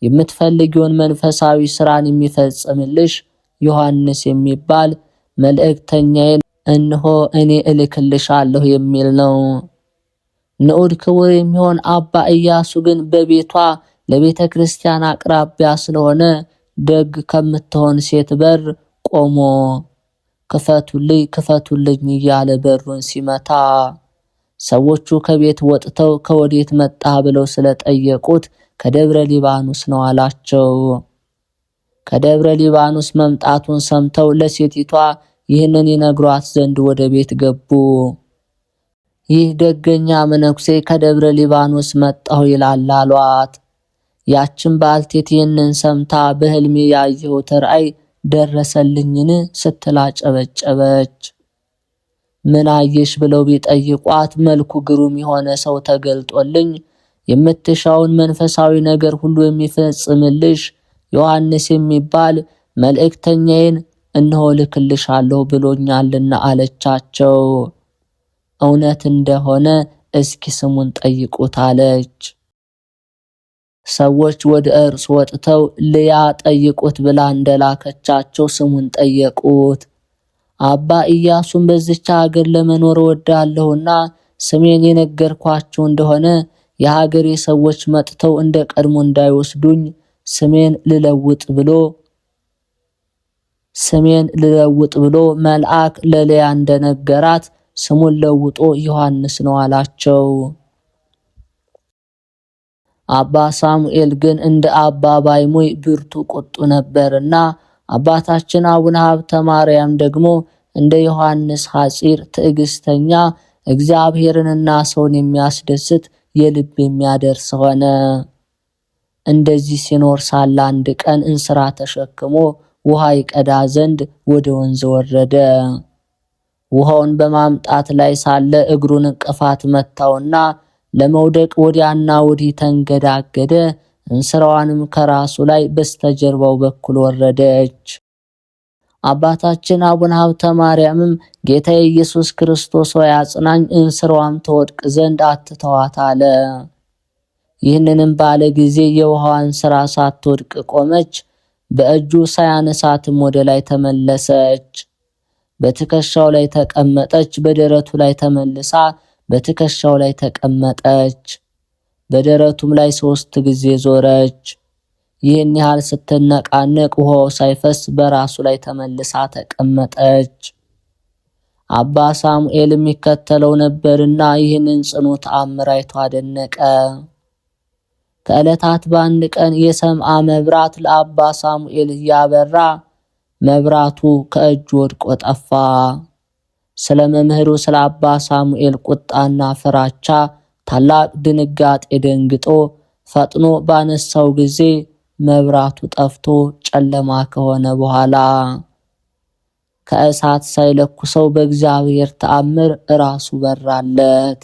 የምትፈልጊውን መንፈሳዊ ስራን የሚፈጽምልሽ ዮሐንስ የሚባል መልእክተኛዬን እነሆ እኔ እልክልሻለሁ የሚል ነው። ንዑድ ክቡር የሚሆን አባ ኢያሱ ግን በቤቷ ለቤተ ክርስቲያን አቅራቢያ ስለሆነ ደግ ከምትሆን ሴት በር ቆሞ ክፈቱልኝ ክፈቱልኝ እያለ በሩን ሲመታ ሰዎቹ ከቤት ወጥተው ከወዴት መጣ ብለው ስለጠየቁት ከደብረ ሊባኖስ ነው አላቸው። ከደብረ ሊባኖስ መምጣቱን ሰምተው ለሴቲቷ ይህንን ይነግሯት ዘንድ ወደ ቤት ገቡ። ይህ ደገኛ መነኩሴ ከደብረ ሊባኖስ መጣሁ ይላል አሏት። ያችን ባልቴት ይህንን ሰምታ በሕልሜ ያየሁት ራእይ ደረሰልኝን ስትል አጨበጨበች። ምን አየሽ ብለው ቢጠይቋት መልኩ ግሩም የሆነ ሰው ተገልጦልኝ የምትሻውን መንፈሳዊ ነገር ሁሉ የሚፈጽምልሽ ዮሐንስ የሚባል መልእክተኛዬን እነሆ ልክልሻለሁ ብሎኛልና አለቻቸው። እውነት እንደሆነ እስኪ ስሙን ጠይቁት አለች። ሰዎች ወደ እርሱ ወጥተው ልያ ጠይቁት ብላ እንደላከቻቸው ስሙን ጠየቁት። አባ ኢያሱን በዚች ሀገር ለመኖር ወዳለሁና ስሜን የነገርኳቸው እንደሆነ የሀገሬ ሰዎች መጥተው እንደ ቀድሞ እንዳይወስዱኝ ስሜን ልለውጥ ብሎ መልአክ ለልያ እንደነገራት ስሙን ለውጦ ዮሐንስ ነው አላቸው። አባ ሳሙኤል ግን እንደ አባ ባይሞይ ብርቱ ቁጡ ነበርና አባታችን አቡነ ሀብተ ማርያም ደግሞ እንደ ዮሐንስ ሐጺር ትዕግስተኛ፣ እግዚአብሔርንና ሰውን የሚያስደስት የልብ የሚያደርስ ሆነ። እንደዚህ ሲኖር ሳለ አንድ ቀን እንስራ ተሸክሞ ውሃ ይቀዳ ዘንድ ወደ ወንዝ ወረደ። ውሃውን በማምጣት ላይ ሳለ እግሩን እንቅፋት መታውና ለመውደቅ ወዲያና ወዲህ ተንገዳገደ። እንስራዋንም ከራሱ ላይ በስተጀርባው በኩል ወረደች። አባታችን አቡነ ሀብተ ማርያምም ጌታዬ ኢየሱስ ክርስቶስ ሆይ አጽናኝ፣ እንስራዋም ተወድቅ ዘንድ አትተዋት አለ። ይህንንም ባለ ጊዜ የውሃዋን እንስራ ሳትወድቅ ቆመች። በእጁ ሳያነሳትም ወደ ላይ ተመለሰች። በትከሻው ላይ ተቀመጠች። በደረቱ ላይ ተመልሳ በትከሻው ላይ ተቀመጠች። በደረቱም ላይ 3 ጊዜ ዞረች። ይህን ያህል ስትነቃነቅ ውሃው ሳይፈስ በራሱ ላይ ተመልሳ ተቀመጠች። አባ ሳሙኤል የሚከተለው ነበርና ይህንን ጽኑ ተአምር አይቶ አደነቀ። ከዕለታት በአንድ ቀን የሰምአ መብራት ለአባ ሳሙኤል እያበራ መብራቱ ከእጁ ወድቆ ጠፋ። ስለ መምህሩ ስለ አባ ሳሙኤል ቁጣና ፍራቻ ታላቅ ድንጋጤ ደንግጦ ፈጥኖ ባነሳው ጊዜ መብራቱ ጠፍቶ ጨለማ ከሆነ በኋላ ከእሳት ሳይለኩሰው በእግዚአብሔር ተአምር ራሱ በራለት።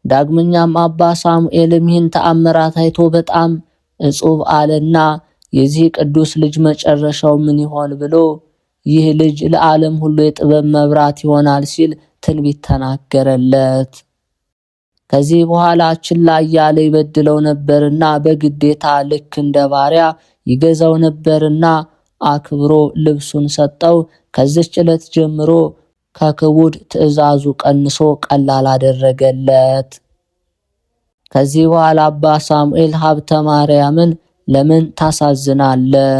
ዳግመኛም አባ ሳሙኤልም ይህን ተአምራት አይቶ በጣም እጹብ አለና የዚህ ቅዱስ ልጅ መጨረሻው ምን ይሆን ብሎ ይህ ልጅ ለዓለም ሁሉ የጥበብ መብራት ይሆናል ሲል ትንቢት ተናገረለት። ከዚህ በኋላ ችላ እያለ ይበድለው ነበርና በግዴታ ልክ እንደ ባሪያ ይገዛው ነበርና አክብሮ ልብሱን ሰጠው። ከዚች ዕለት ጀምሮ ከክቡድ ትእዛዙ ቀንሶ ቀላል አደረገለት። ከዚህ በኋላ አባ ሳሙኤል ሀብተ ማርያምን ለምን ታሳዝናለህ?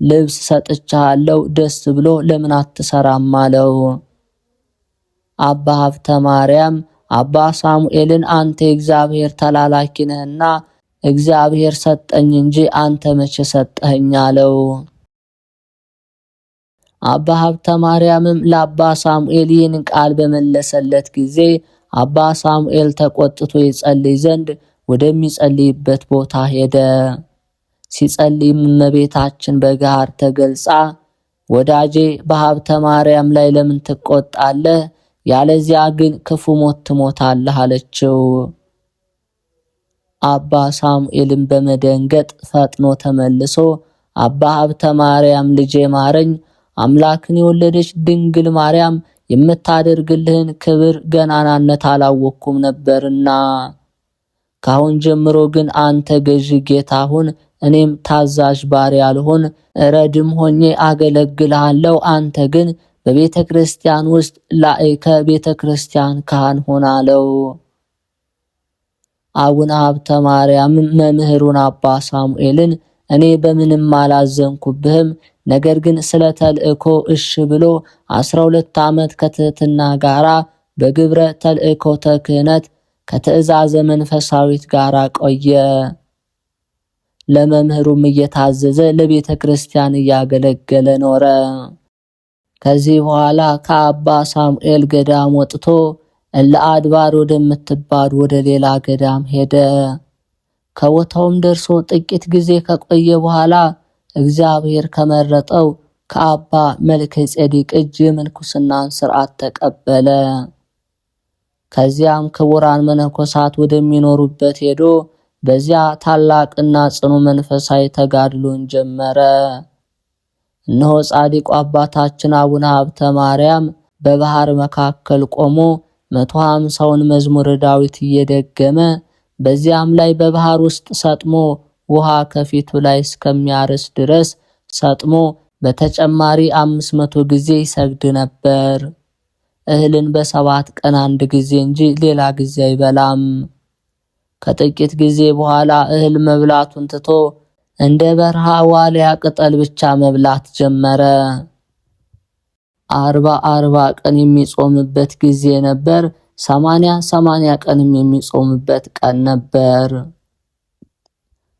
ልብስ ሰጥቻለሁ፣ ደስ ብሎ ለምን አትሰራም አለው። አባ ሀብተ ማርያም አባ ሳሙኤልን አንተ የእግዚአብሔር ተላላኪ ነህና እግዚአብሔር ሰጠኝ እንጂ አንተ መቼ ሰጠኸኝ አለው። አባ ሀብተ ማርያምም ለአባ ሳሙኤል ይህን ቃል በመለሰለት ጊዜ አባ ሳሙኤል ተቆጥቶ ይጸልይ ዘንድ ወደሚጸልይበት ቦታ ሄደ። ሲጸልይም እመቤታችን በጋር ተገልጻ ወዳጄ በሀብተ ማርያም ላይ ለምን ትቆጣለህ? ያለዚያ ግን ክፉ ሞት ትሞታለህ አለችው። አባ ሳሙኤልም በመደንገጥ ፈጥኖ ተመልሶ አባ ሀብተ ማርያም ልጄ ማረኝ፣ አምላክን የወለደች ድንግል ማርያም የምታደርግልህን ክብር ገናናነት አላወቅኩም ነበርና ካሁን ጀምሮ ግን አንተ ገዢ ጌታ ሁን፣ እኔም ታዛዥ ባሪያ ልሁን፣ ረድም ሆኜ አገለግልሃለሁ። አንተ ግን በቤተ ክርስቲያን ውስጥ ላዕከ ቤተ ክርስቲያን ካህን ሆን አለው። አቡነ ሀብተ ማርያም መምህሩን አባ ሳሙኤልን እኔ በምንም አላዘንኩብህም፣ ነገር ግን ስለ ተልእኮ እሺ ብሎ 12 ዓመት ከትህትና ጋራ በግብረ ተልእኮተ ክህነት ከትእዛዘ መንፈሳዊት ጋራ ቆየ። ለመምህሩም እየታዘዘ ለቤተ ክርስቲያን እያገለገለ ኖረ። ከዚህ በኋላ ከአባ ሳሙኤል ገዳም ወጥቶ ለአድባር ወደምትባል ወደ ሌላ ገዳም ሄደ። ከቦታውም ደርሶ ጥቂት ጊዜ ከቆየ በኋላ እግዚአብሔር ከመረጠው ከአባ መልከ ጼዴቅ እጅ የምንኩስናን ሥርዓት ተቀበለ። ከዚያም ክቡራን መነኮሳት ወደሚኖሩበት ሄዶ በዚያ ታላቅና ጽኑ መንፈሳዊ ተጋድሎን ጀመረ። እነሆ ጻድቁ አባታችን አቡነ ሀብተ ማርያም በባህር መካከል ቆሞ 150ውን መዝሙረ ዳዊት እየደገመ በዚያም ላይ በባህር ውስጥ ሰጥሞ ውሃ ከፊቱ ላይ እስከሚያርስ ድረስ ሰጥሞ በተጨማሪ 500 ጊዜ ይሰግድ ነበር። እህልን በ7 ቀን አንድ ጊዜ እንጂ ሌላ ጊዜ አይበላም። ከጥቂት ጊዜ በኋላ እህል መብላቱን ትቶ እንደ በረሃ ዋልያ ቅጠል ብቻ መብላት ጀመረ። 40 ቀን የሚጾምበት ጊዜ ነበር። 80 ቀንም የሚጾምበት ቀን ነበር።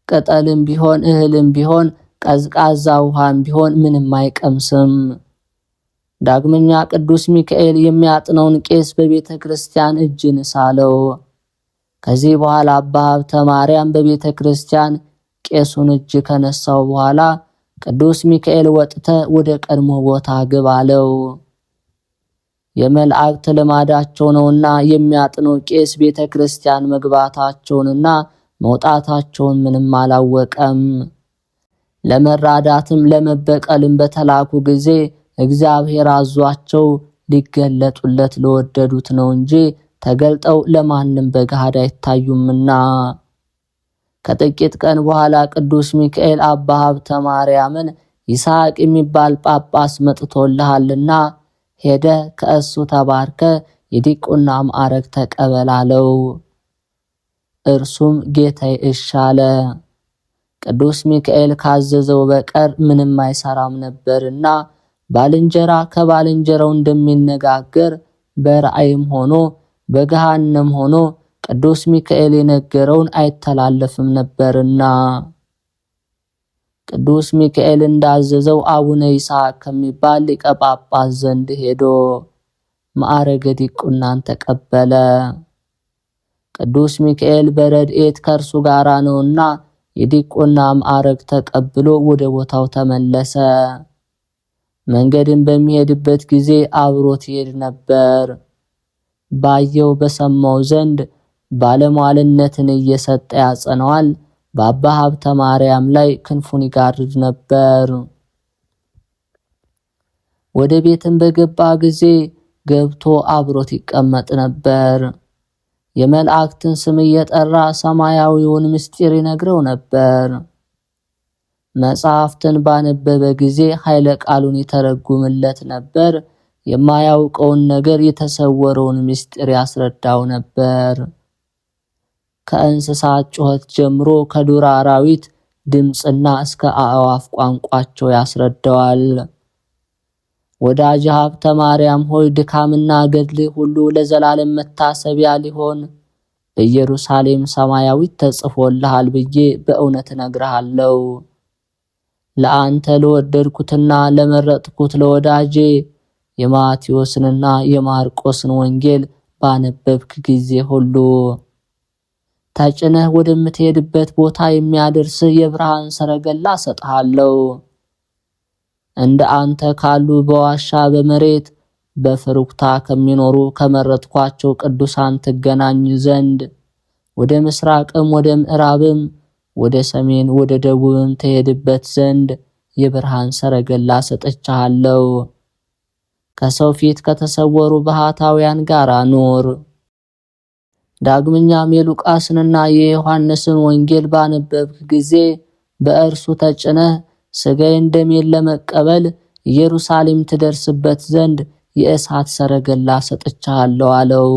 ቅጠልም ቢሆን እህልም ቢሆን ቀዝቃዛ ውሃም ቢሆን ምንም አይቀምስም። ዳግመኛ ቅዱስ ሚካኤል የሚያጥነውን ቄስ በቤተ ክርስቲያን እጅ ንሳለው። ከዚህ በኋላ አባ ሀብተ ማርያም በቤተ ክርስቲያን ቄሱን እጅ ከነሳው በኋላ ቅዱስ ሚካኤል ወጥተ ወደ ቀድሞ ቦታ ግባ አለው። የመላእክት ልማዳቸው ነውና የሚያጥነው ቄስ ቤተ ክርስቲያን መግባታቸውንና መውጣታቸውን ምንም አላወቀም። ለመራዳትም ለመበቀልም በተላኩ ጊዜ እግዚአብሔር አዟቸው ሊገለጡለት ለወደዱት ነው እንጂ ተገልጠው ለማንም በገሃድ አይታዩምና። ከጥቂት ቀን በኋላ ቅዱስ ሚካኤል አባ ሀብተ ማርያምን ይስሐቅ የሚባል ጳጳስ መጥቶልሃልና ሄደ ከእሱ ተባርከ የዲቁና ማዕረግ ተቀበላለው። እርሱም ጌታዬ እሺ አለ። ቅዱስ ሚካኤል ካዘዘው በቀር ምንም አይሰራም ነበርና ባልንጀራ ከባልንጀራው እንደሚነጋገር በራእይም ሆኖ በገሃነም ሆኖ ቅዱስ ሚካኤል የነገረውን አይተላለፍም ነበርና ቅዱስ ሚካኤል እንዳዘዘው አቡነ ይስሐቅ ከሚባል ሊቀ ጳጳስ ዘንድ ሄዶ ማዕረገ ዲቁናን ተቀበለ። ቅዱስ ሚካኤል በረድኤት ከእርሱ ጋራ ነውና የዲቁና ማዕረግ ተቀብሎ ወደ ቦታው ተመለሰ። መንገድን በሚሄድበት ጊዜ አብሮት ይሄድ ነበር። ባየው በሰማው ዘንድ ባለሟልነትን እየሰጠ ያጸነዋል። በአባ ሀብተ ማርያም ላይ ክንፉን ይጋርድ ነበር። ወደ ቤትም በገባ ጊዜ ገብቶ አብሮት ይቀመጥ ነበር። የመላእክትን ስም እየጠራ ሰማያዊውን ምስጢር ይነግረው ነበር። መጽሐፍትን ባነበበ ጊዜ ኃይለ ቃሉን ይተረጉምለት ነበር። የማያውቀውን ነገር የተሰወረውን ምስጢር ያስረዳው ነበር። ከእንስሳት ጩኸት ጀምሮ ከዱር አራዊት ድምፅና እስከ አእዋፍ ቋንቋቸው ያስረዳዋል። ወዳጅ ሀብተ ማርያም ሆይ ድካምና ገድል ሁሉ ለዘላለም መታሰቢያ ሊሆን በኢየሩሳሌም ሰማያዊት ተጽፎልሃል ብዬ በእውነት እነግርሃለሁ። ለአንተ ለወደድኩትና ለመረጥኩት ለወዳጄ የማቴዎስንና የማርቆስን ወንጌል ባነበብክ ጊዜ ሁሉ ተጭነህ ወደምትሄድበት ቦታ የሚያደርስህ የብርሃን ሰረገላ ሰጥሃለሁ። እንደ አንተ ካሉ በዋሻ በመሬት በፍሩክታ ከሚኖሩ ከመረጥኳቸው ቅዱሳን ትገናኝ ዘንድ ወደ ምስራቅም ወደ ምዕራብም ወደ ሰሜን ወደ ደቡብም ትሄድበት ዘንድ የብርሃን ሰረገላ ሰጥቻለሁ። ከሰው ፊት ከተሰወሩ ባህታውያን ጋር ኑር። ዳግመኛም የሉቃስንና የዮሐንስን ወንጌል ባነበብክ ጊዜ በእርሱ ተጭነህ ሥጋዬን ደሜን ለመቀበል ኢየሩሳሌም ትደርስበት ዘንድ የእሳት ሰረገላ ሰጥቻለሁ አለው።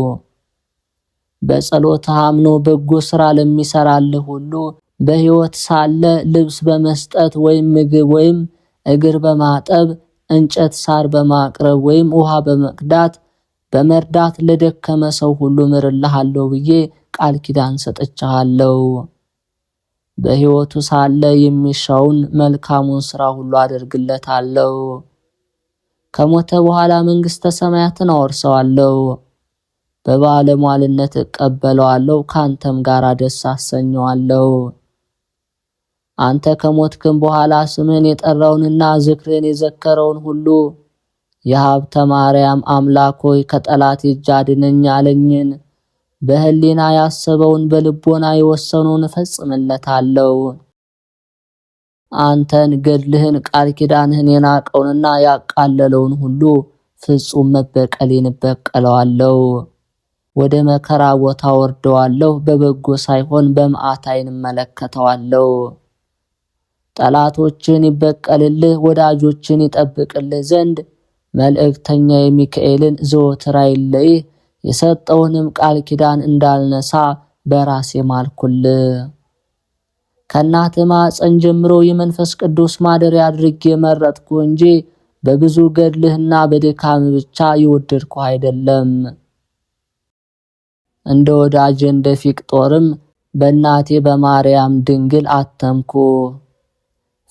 በጸሎት አምኖ በጎ ሥራ ለሚሰራልህ ሁሉ በሕይወት ሳለ ልብስ በመስጠት ወይም ምግብ ወይም እግር በማጠብ እንጨት ሳር በማቅረብ ወይም ውሃ በመቅዳት በመርዳት ለደከመ ሰው ሁሉ ምርልሃለሁ ብዬ ቃል ኪዳን ሰጥቻለሁ። በሕይወቱ ሳለ የሚሻውን መልካሙን ሥራ ሁሉ አደርግለታለሁ። ከሞተ በኋላ መንግሥተ ሰማያትን አወርሰዋለሁ። በባለሟልነት እቀበለዋለሁ፣ ካንተም ጋር ደስ አሰኘዋለሁ። አንተ ከሞትክም በኋላ ስምህን የጠራውንና ዝክርህን የዘከረውን ሁሉ የሀብተ ማርያም አምላክ ሆይ ከጠላት እጅ አድነኝ ያለኝን በህሊና ያሰበውን በልቦና የወሰነውን እፈጽምለታለሁ። አንተን ገድልህን ቃል ኪዳንህን የናቀውንና ያቃለለውን ሁሉ ፍጹም መበቀሌን እበቀለዋለሁ። ወደ መከራ ቦታ ወርደዋለሁ፣ በበጎ ሳይሆን በመዓት ዓይን እመለከተዋለሁ። ጠላቶችን ይበቀልልህ ወዳጆችን ይጠብቅልህ ዘንድ መልእክተኛ የሚካኤልን ዘወትር አይለይህ፣ የሰጠውንም ቃል ኪዳን እንዳልነሳ በራሴ ማልኩልህ። ከእናትህ ማኅፀን ጀምሮ የመንፈስ ቅዱስ ማደሪያ አድርጌ መረጥኩ እንጂ በብዙ ገድልህና በድካም ብቻ የወደድኩ አይደለም። እንደ ወዳጅ እንደ ፊቅጦርም በእናቴ በማርያም ድንግል አተምኩ።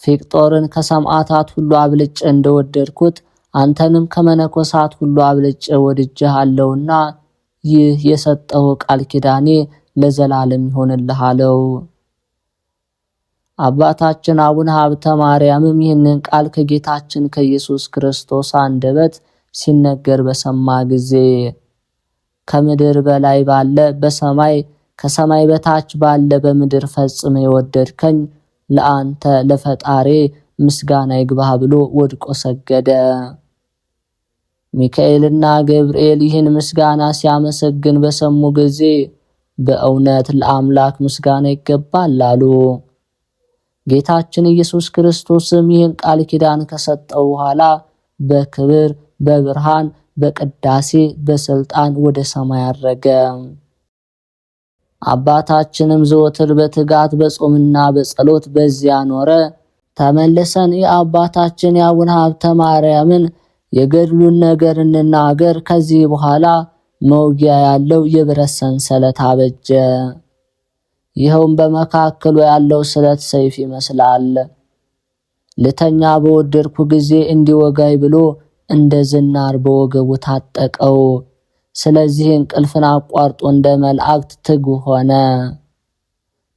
ፊቅጦርን ከሰማዕታት ሁሉ አብልጬ እንደወደድኩት አንተንም ከመነኮሳት ሁሉ አብልጬ ወድጄሃለሁና ይህ የሰጠው ቃል ኪዳኔ ለዘላለም ይሆንልህ አለው። አባታችን አቡነ ሀብተ ማርያምም ይህንን ቃል ከጌታችን ከኢየሱስ ክርስቶስ አንደበት ሲነገር በሰማ ጊዜ ከምድር በላይ ባለ በሰማይ ከሰማይ በታች ባለ በምድር ፈጽመ የወደድከኝ ለአንተ ለፈጣሪ ምስጋና ይግባህ ብሎ ወድቆ ሰገደ። ሚካኤልና ገብርኤል ይህን ምስጋና ሲያመሰግን በሰሙ ጊዜ በእውነት ለአምላክ ምስጋና ይገባል አሉ። ጌታችን ኢየሱስ ክርስቶስም ይህን ቃል ኪዳን ከሰጠው በኋላ በክብር በብርሃን በቅዳሴ በስልጣን ወደ ሰማይ አረገ። አባታችንም ዘወትር በትጋት በጾምና በጸሎት በዚያ ኖረ። ተመልሰን የአባታችን የአቡነ ሀብተ ማርያምን የገድሉን ነገር እንናገር። ከዚህ በኋላ መውጊያ ያለው የብረት ሰንሰለት አበጀ። ይኸውም በመካከሉ ያለው ስለት ሰይፍ ይመስላል። ልተኛ በወደድኩ ጊዜ እንዲወጋይ ብሎ እንደ ዝናር በወገቡ ታጠቀው። ስለዚህ እንቅልፍን አቋርጦ እንደ መላእክት ትጉ ሆነ።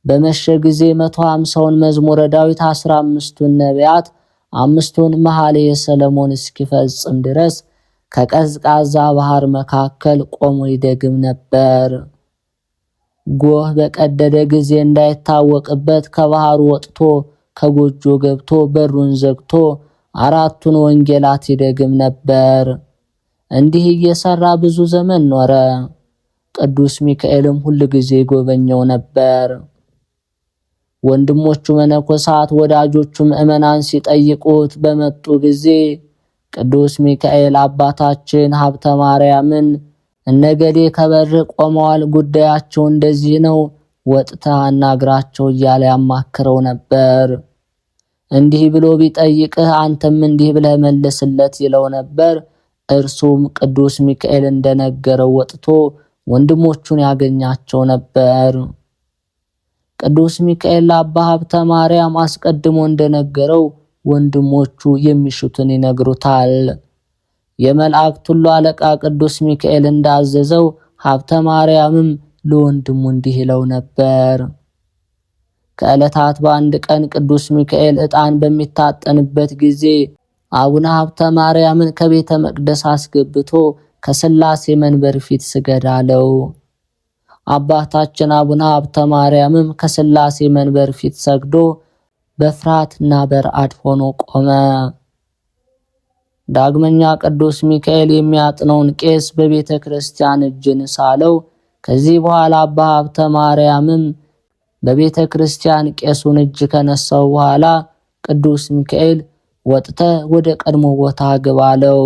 በመሸ ጊዜ 150ውን መዝሙረ ዳዊት 15ቱን ነቢያት 5ቱን መኃልየ ሰሎሞን እስኪፈጽም ድረስ ከቀዝቃዛ ባህር መካከል ቆሞ ይደግም ነበር። ጎህ በቀደደ ጊዜ እንዳይታወቅበት ከባህሩ ወጥቶ ከጎጆ ገብቶ በሩን ዘግቶ 4ቱን ወንጌላት ይደግም ነበር። እንዲህ እየሰራ ብዙ ዘመን ኖረ። ቅዱስ ሚካኤልም ሁል ጊዜ ጎበኘው ነበር። ወንድሞቹ መነኮሳት ወዳጆቹ ምእመናን ሲጠይቁት በመጡ ጊዜ ቅዱስ ሚካኤል አባታችን ሀብተ ማርያምን እነገሌ ከበር ቆመዋል፣ ጉዳያቸው እንደዚህ ነው፣ ወጥተህ አናግራቸው እያለ ያማክረው ነበር። እንዲህ ብሎ ቢጠይቅህ አንተም እንዲህ ብለህ መልስለት ይለው ነበር። እርሱም ቅዱስ ሚካኤል እንደነገረው ወጥቶ ወንድሞቹን ያገኛቸው ነበር። ቅዱስ ሚካኤል ለአባ ሀብተ ማርያም አስቀድሞ እንደነገረው ወንድሞቹ የሚሹትን ይነግሩታል። የመላእክት ሁሉ አለቃ ቅዱስ ሚካኤል እንዳዘዘው ሀብተ ማርያምም ለወንድሙ እንዲህ ይለው ነበር። ከዕለታት በአንድ ቀን ቅዱስ ሚካኤል ዕጣን በሚታጠንበት ጊዜ አቡነ ሀብተ ማርያምን ከቤተ መቅደስ አስገብቶ ከሥላሴ መንበር ፊት ስገድ አለው። አባታችን አቡነ ሀብተ ማርያምም ከሥላሴ መንበር ፊት ሰግዶ በፍርሃትና በረአድ ሆኖ ቆመ። ዳግመኛ ቅዱስ ሚካኤል የሚያጥነውን ቄስ በቤተ ክርስቲያን እጅን ሳለው። ከዚህ በኋላ አባ ሀብተ ማርያምም በቤተ ክርስቲያን ቄሱን እጅ ከነሳው በኋላ ቅዱስ ሚካኤል ወጥተ ወደ ቀድሞ ቦታ ግባ አለው።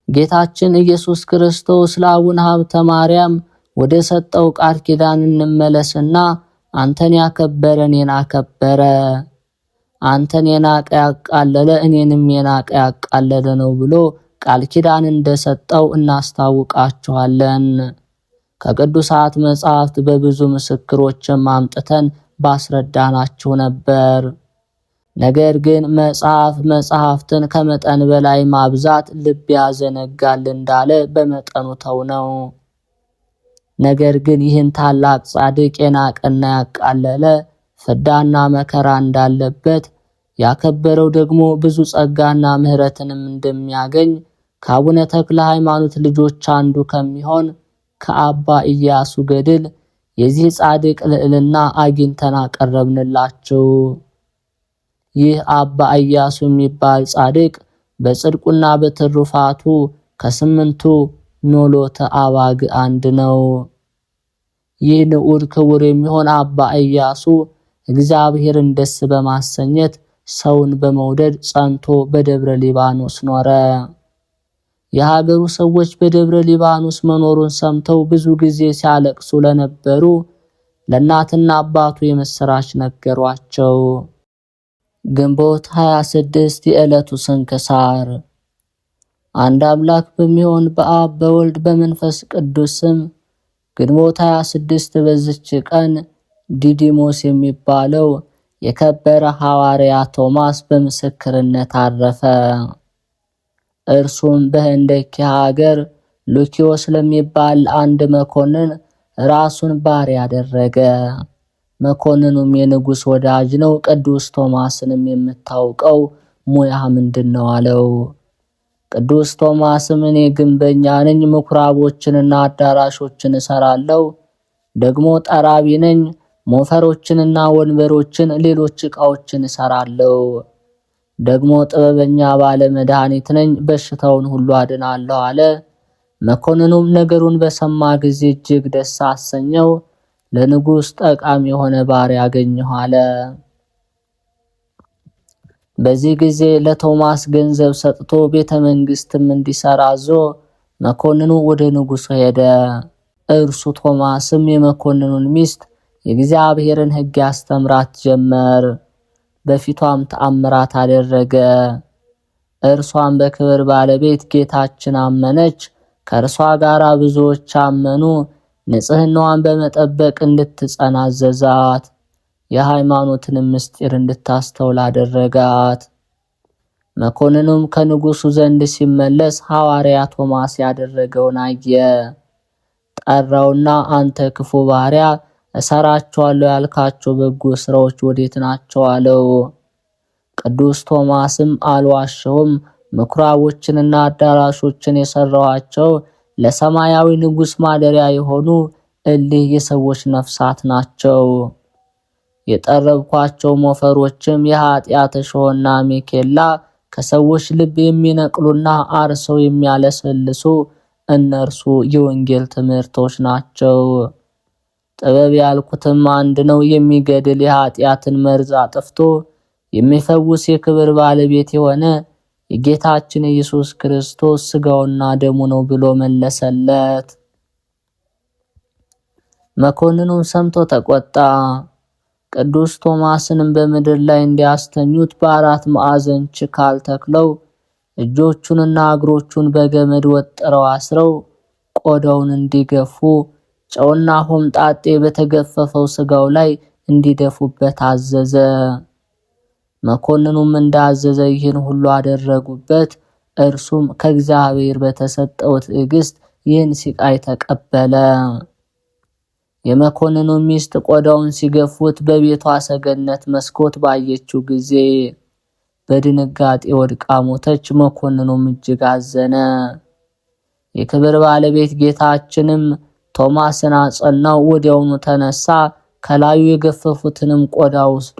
ጌታችን ኢየሱስ ክርስቶስ ለአቡነ ሀብተ ማርያም ወደ ሰጠው ቃል ኪዳን እንመለስና አንተን ያከበረ እኔን አከበረ፣ አንተን የናቀ ያቃለለ እኔንም የናቀ ያቃለለ ነው ብሎ ቃል ኪዳን እንደሰጠው እናስታውቃችኋለን። ከቅዱሳት መጻሕፍት በብዙ ምስክሮችም አምጥተን ባስረዳናችሁ ነበር። ነገር ግን መጽሐፍትን ከመጠን በላይ ማብዛት ልብ ያዘነጋል እንዳለ በመጠኑ ተው ነው። ነገር ግን ይህን ታላቅ ጻድቅ የናቀና ያቃለለ ፍዳና መከራ እንዳለበት ያከበረው ደግሞ ብዙ ጸጋና ምሕረትንም እንደሚያገኝ ከአቡነ ተክለ ሃይማኖት ልጆች አንዱ ከሚሆን ከአባ ኢያሱ ገድል የዚህ ጻድቅ ልዕልና አግኝተን አቀረብንላችሁ። ይህ አባ ኢያሱ የሚባል ጻድቅ በጽድቁና በትሩፋቱ ከ8ቱ ኖሎተ አባግ አንድ ነው። ይህ ንዑድ ክቡር የሚሆን አባ ኢያሱ እግዚአብሔርን ደስ በማሰኘት ሰውን በመውደድ ጸንቶ በደብረ ሊባኖስ ኖረ። የሀገሩ ሰዎች በደብረ ሊባኖስ መኖሩን ሰምተው ብዙ ጊዜ ሲያለቅሱ ለነበሩ ለእናትና አባቱ የምስራች ነገሯቸው። ግንቦት 26 የዕለቱ ስንክሳር። አንድ አምላክ በሚሆን በአብ በወልድ በመንፈስ ቅዱስ ስም ግንቦት 26 በዚች ቀን ዲዲሞስ የሚባለው የከበረ ሐዋርያ ቶማስ በምስክርነት አረፈ። እርሱም በህንደኪ ሀገር ሉኪዮስ ለሚባል አንድ መኮንን ራሱን ባሪያ ያደረገ። መኮንኑም የንጉሥ ወዳጅ ነው። ቅዱስ ቶማስንም የምታውቀው ሙያ ምንድነው አለው። ቅዱስ ቶማስም እኔ ግንበኛ ነኝ፣ ምኩራቦችንና አዳራሾችን እሰራለሁ፣ ደግሞ ጠራቢ ነኝ፣ ሞፈሮችንና ወንበሮችን ሌሎች ዕቃዎችን እሰራለሁ፣ ደግሞ ጥበበኛ ባለ መድኃኒት ነኝ፣ በሽታውን ሁሉ አድናለሁ አለ። መኮንኑም ነገሩን በሰማ ጊዜ እጅግ ደስ አሰኘው። ለንጉሥ ጠቃሚ የሆነ ባሪያ አገኘሁ አለ። በዚህ ጊዜ ለቶማስ ገንዘብ ሰጥቶ ቤተ መንግስትም እንዲሰራ አዞ መኮንኑ ወደ ንጉሡ ሄደ። እርሱ ቶማስም የመኮንኑን ሚስት የእግዚአብሔርን ሕግ ያስተምራት ጀመር። በፊቷም ተአምራት አደረገ። እርሷም በክብር ባለቤት ጌታችን አመነች። ከእርሷ ጋር ብዙዎች አመኑ። ንጽሕናዋን በመጠበቅ እንድትጸና አዘዛት። የሃይማኖትንም ምስጢር እንድታስተውል አደረጋት። መኮንኑም ከንጉሡ ዘንድ ሲመለስ ሐዋርያ ቶማስ ያደረገውን አየ። ጠራውና አንተ ክፉ ባሪያ እሰራቸዋለሁ ያልካቸው በጎ ስራዎች ወዴት ናቸው አለው። ቅዱስ ቶማስም አልዋሸሁም፣ ምኩራቦችንና አዳራሾችን የሰራኋቸው ለሰማያዊ ንጉሥ ማደሪያ የሆኑ እሊህ የሰዎች ነፍሳት ናቸው። የጠረብኳቸው ሞፈሮችም የኃጢአት እሾህና አሜኬላ ከሰዎች ልብ የሚነቅሉና አርሰው የሚያለሰልሱ እነርሱ የወንጌል ትምህርቶች ናቸው። ጥበብ ያልኩትም አንድ ነው፣ የሚገድል የኃጢአትን መርዝ አጥፍቶ የሚፈውስ የክብር ባለቤት የሆነ የጌታችን ኢየሱስ ክርስቶስ ሥጋውና ደሙ ነው ብሎ መለሰለት። መኮንኑም ሰምቶ ተቆጣ። ቅዱስ ቶማስንም በምድር ላይ እንዲያስተኙት በአራት ማዕዘን ችካል ተክለው እጆቹንና እግሮቹን በገመድ ወጥረው አስረው ቆዳውን እንዲገፉ ጨውና ሆምጣጤ በተገፈፈው ሥጋው ላይ እንዲደፉበት አዘዘ። መኮንኑም እንዳዘዘ ይህን ሁሉ አደረጉበት። እርሱም ከእግዚአብሔር በተሰጠው ትዕግስት ይህን ሲቃይ ተቀበለ። የመኮንኑ ሚስት ቆዳውን ሲገፉት በቤቷ ሰገነት መስኮት ባየችው ጊዜ በድንጋጤ ወድቃ ሞተች። መኮንኑም እጅግ አዘነ። የክብር ባለቤት ጌታችንም ቶማስን አጸናው። ወዲያውኑ ተነሳ። ከላዩ የገፈፉትንም ቆዳ ወስዶ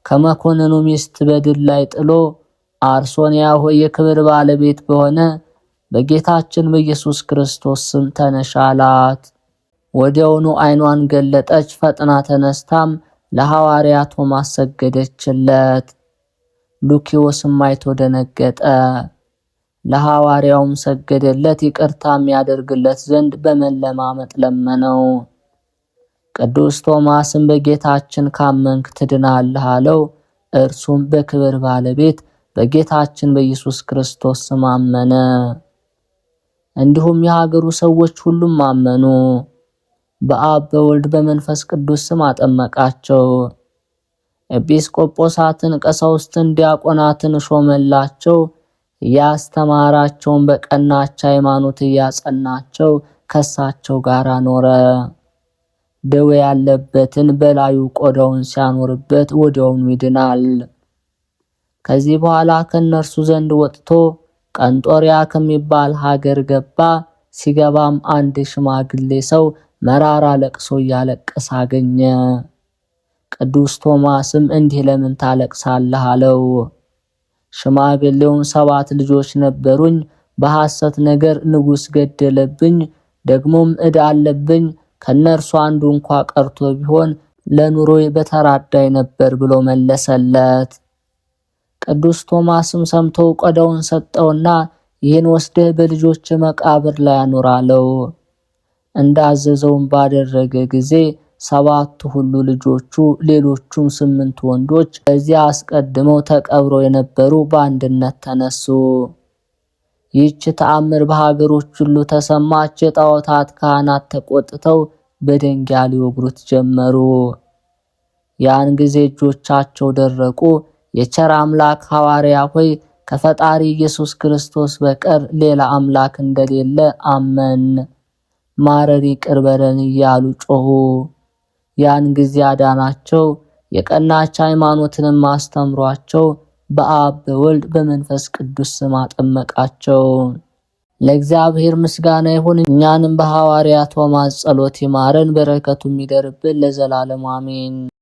ከመኮንኑ ሚስት በድል ላይ ጥሎ አርሶንያ ሆይ የክብር ባለቤት በሆነ በጌታችን በኢየሱስ ክርስቶስ ስም ተነሽ አላት። ወዲያውኑ ዓይኗን ገለጠች። ፈጥና ተነስታም ለሐዋርያ ቶማስ ሰገደችለት። ሉኪዮስም አይቶ ደነገጠ። ለሐዋርያውም ሰገደለት። ይቅርታም ያደርግለት ዘንድ በመለማመጥ ለመነው። ቅዱስ ቶማስም በጌታችን ካመንክ ትድናለህ አለው። እርሱም በክብር ባለቤት በጌታችን በኢየሱስ ክርስቶስ ስም አመነ። እንዲሁም የሀገሩ ሰዎች ሁሉም አመኑ። በአብ በወልድ በመንፈስ ቅዱስ ስም አጠመቃቸው። ኤጲስቆጶሳትን፣ ቀሳውስትን፣ ዲያቆናትን ሾመላቸው። ያስተማራቸውን በቀናች ሃይማኖት እያጸናቸው ከሳቸው ጋር ኖረ። ደዌ ያለበትን በላዩ ቆዳውን ሲያኖርበት ወዲያውኑ ይድናል። ከዚህ በኋላ ከነርሱ ዘንድ ወጥቶ ቀንጦሪያ ከሚባል ሀገር ገባ። ሲገባም አንድ ሽማግሌ ሰው መራራ ለቅሶ እያለቀሰ አገኘ። ቅዱስ ቶማስም እንዲህ ለምን ታለቅሳለህ አለው። ሽማግሌውም 7 ልጆች ነበሩኝ፣ በሐሰት ነገር ንጉሥ ገደለብኝ፣ ደግሞም ዕዳ አለብኝ። ከነርሱ አንዱ እንኳ ቀርቶ ቢሆን ለኑሮዬ በተራዳይ ነበር ብሎ መለሰለት። ቅዱስ ቶማስም ሰምቶ ቆዳውን ሰጠውና ይህን ወስደህ በልጆች መቃብር ላይ አኑራለው። እንዳዘዘውም ባደረገ ጊዜ 7 ሁሉ ልጆቹ ሌሎቹም 8 ወንዶች እዚያ አስቀድመው ተቀብረው የነበሩ በአንድነት ተነሱ። ይህች ተአምር በሀገሮች ሁሉ ተሰማች። የጣዖታት ካህናት ተቆጥተው በድንጋይ ሊወግሩት ጀመሩ። ያን ጊዜ እጆቻቸው ደረቁ። የቸር አምላክ ሐዋርያ ሆይ ከፈጣሪ ኢየሱስ ክርስቶስ በቀር ሌላ አምላክ እንደሌለ አመን፣ ማረን፣ ይቅር በለን እያሉ ጮኹ። ያን ጊዜ አዳናቸው። የቀናች ሃይማኖትንም አስተምሯቸው በአብ በወልድ በመንፈስ ቅዱስ ስም አጠመቃቸው። ለእግዚአብሔር ምስጋና ይሁን። እኛንም በሐዋርያ ቶማስ ጸሎት ይማረን፣ በረከቱም ይደርብን ለዘላለሙ አሜን።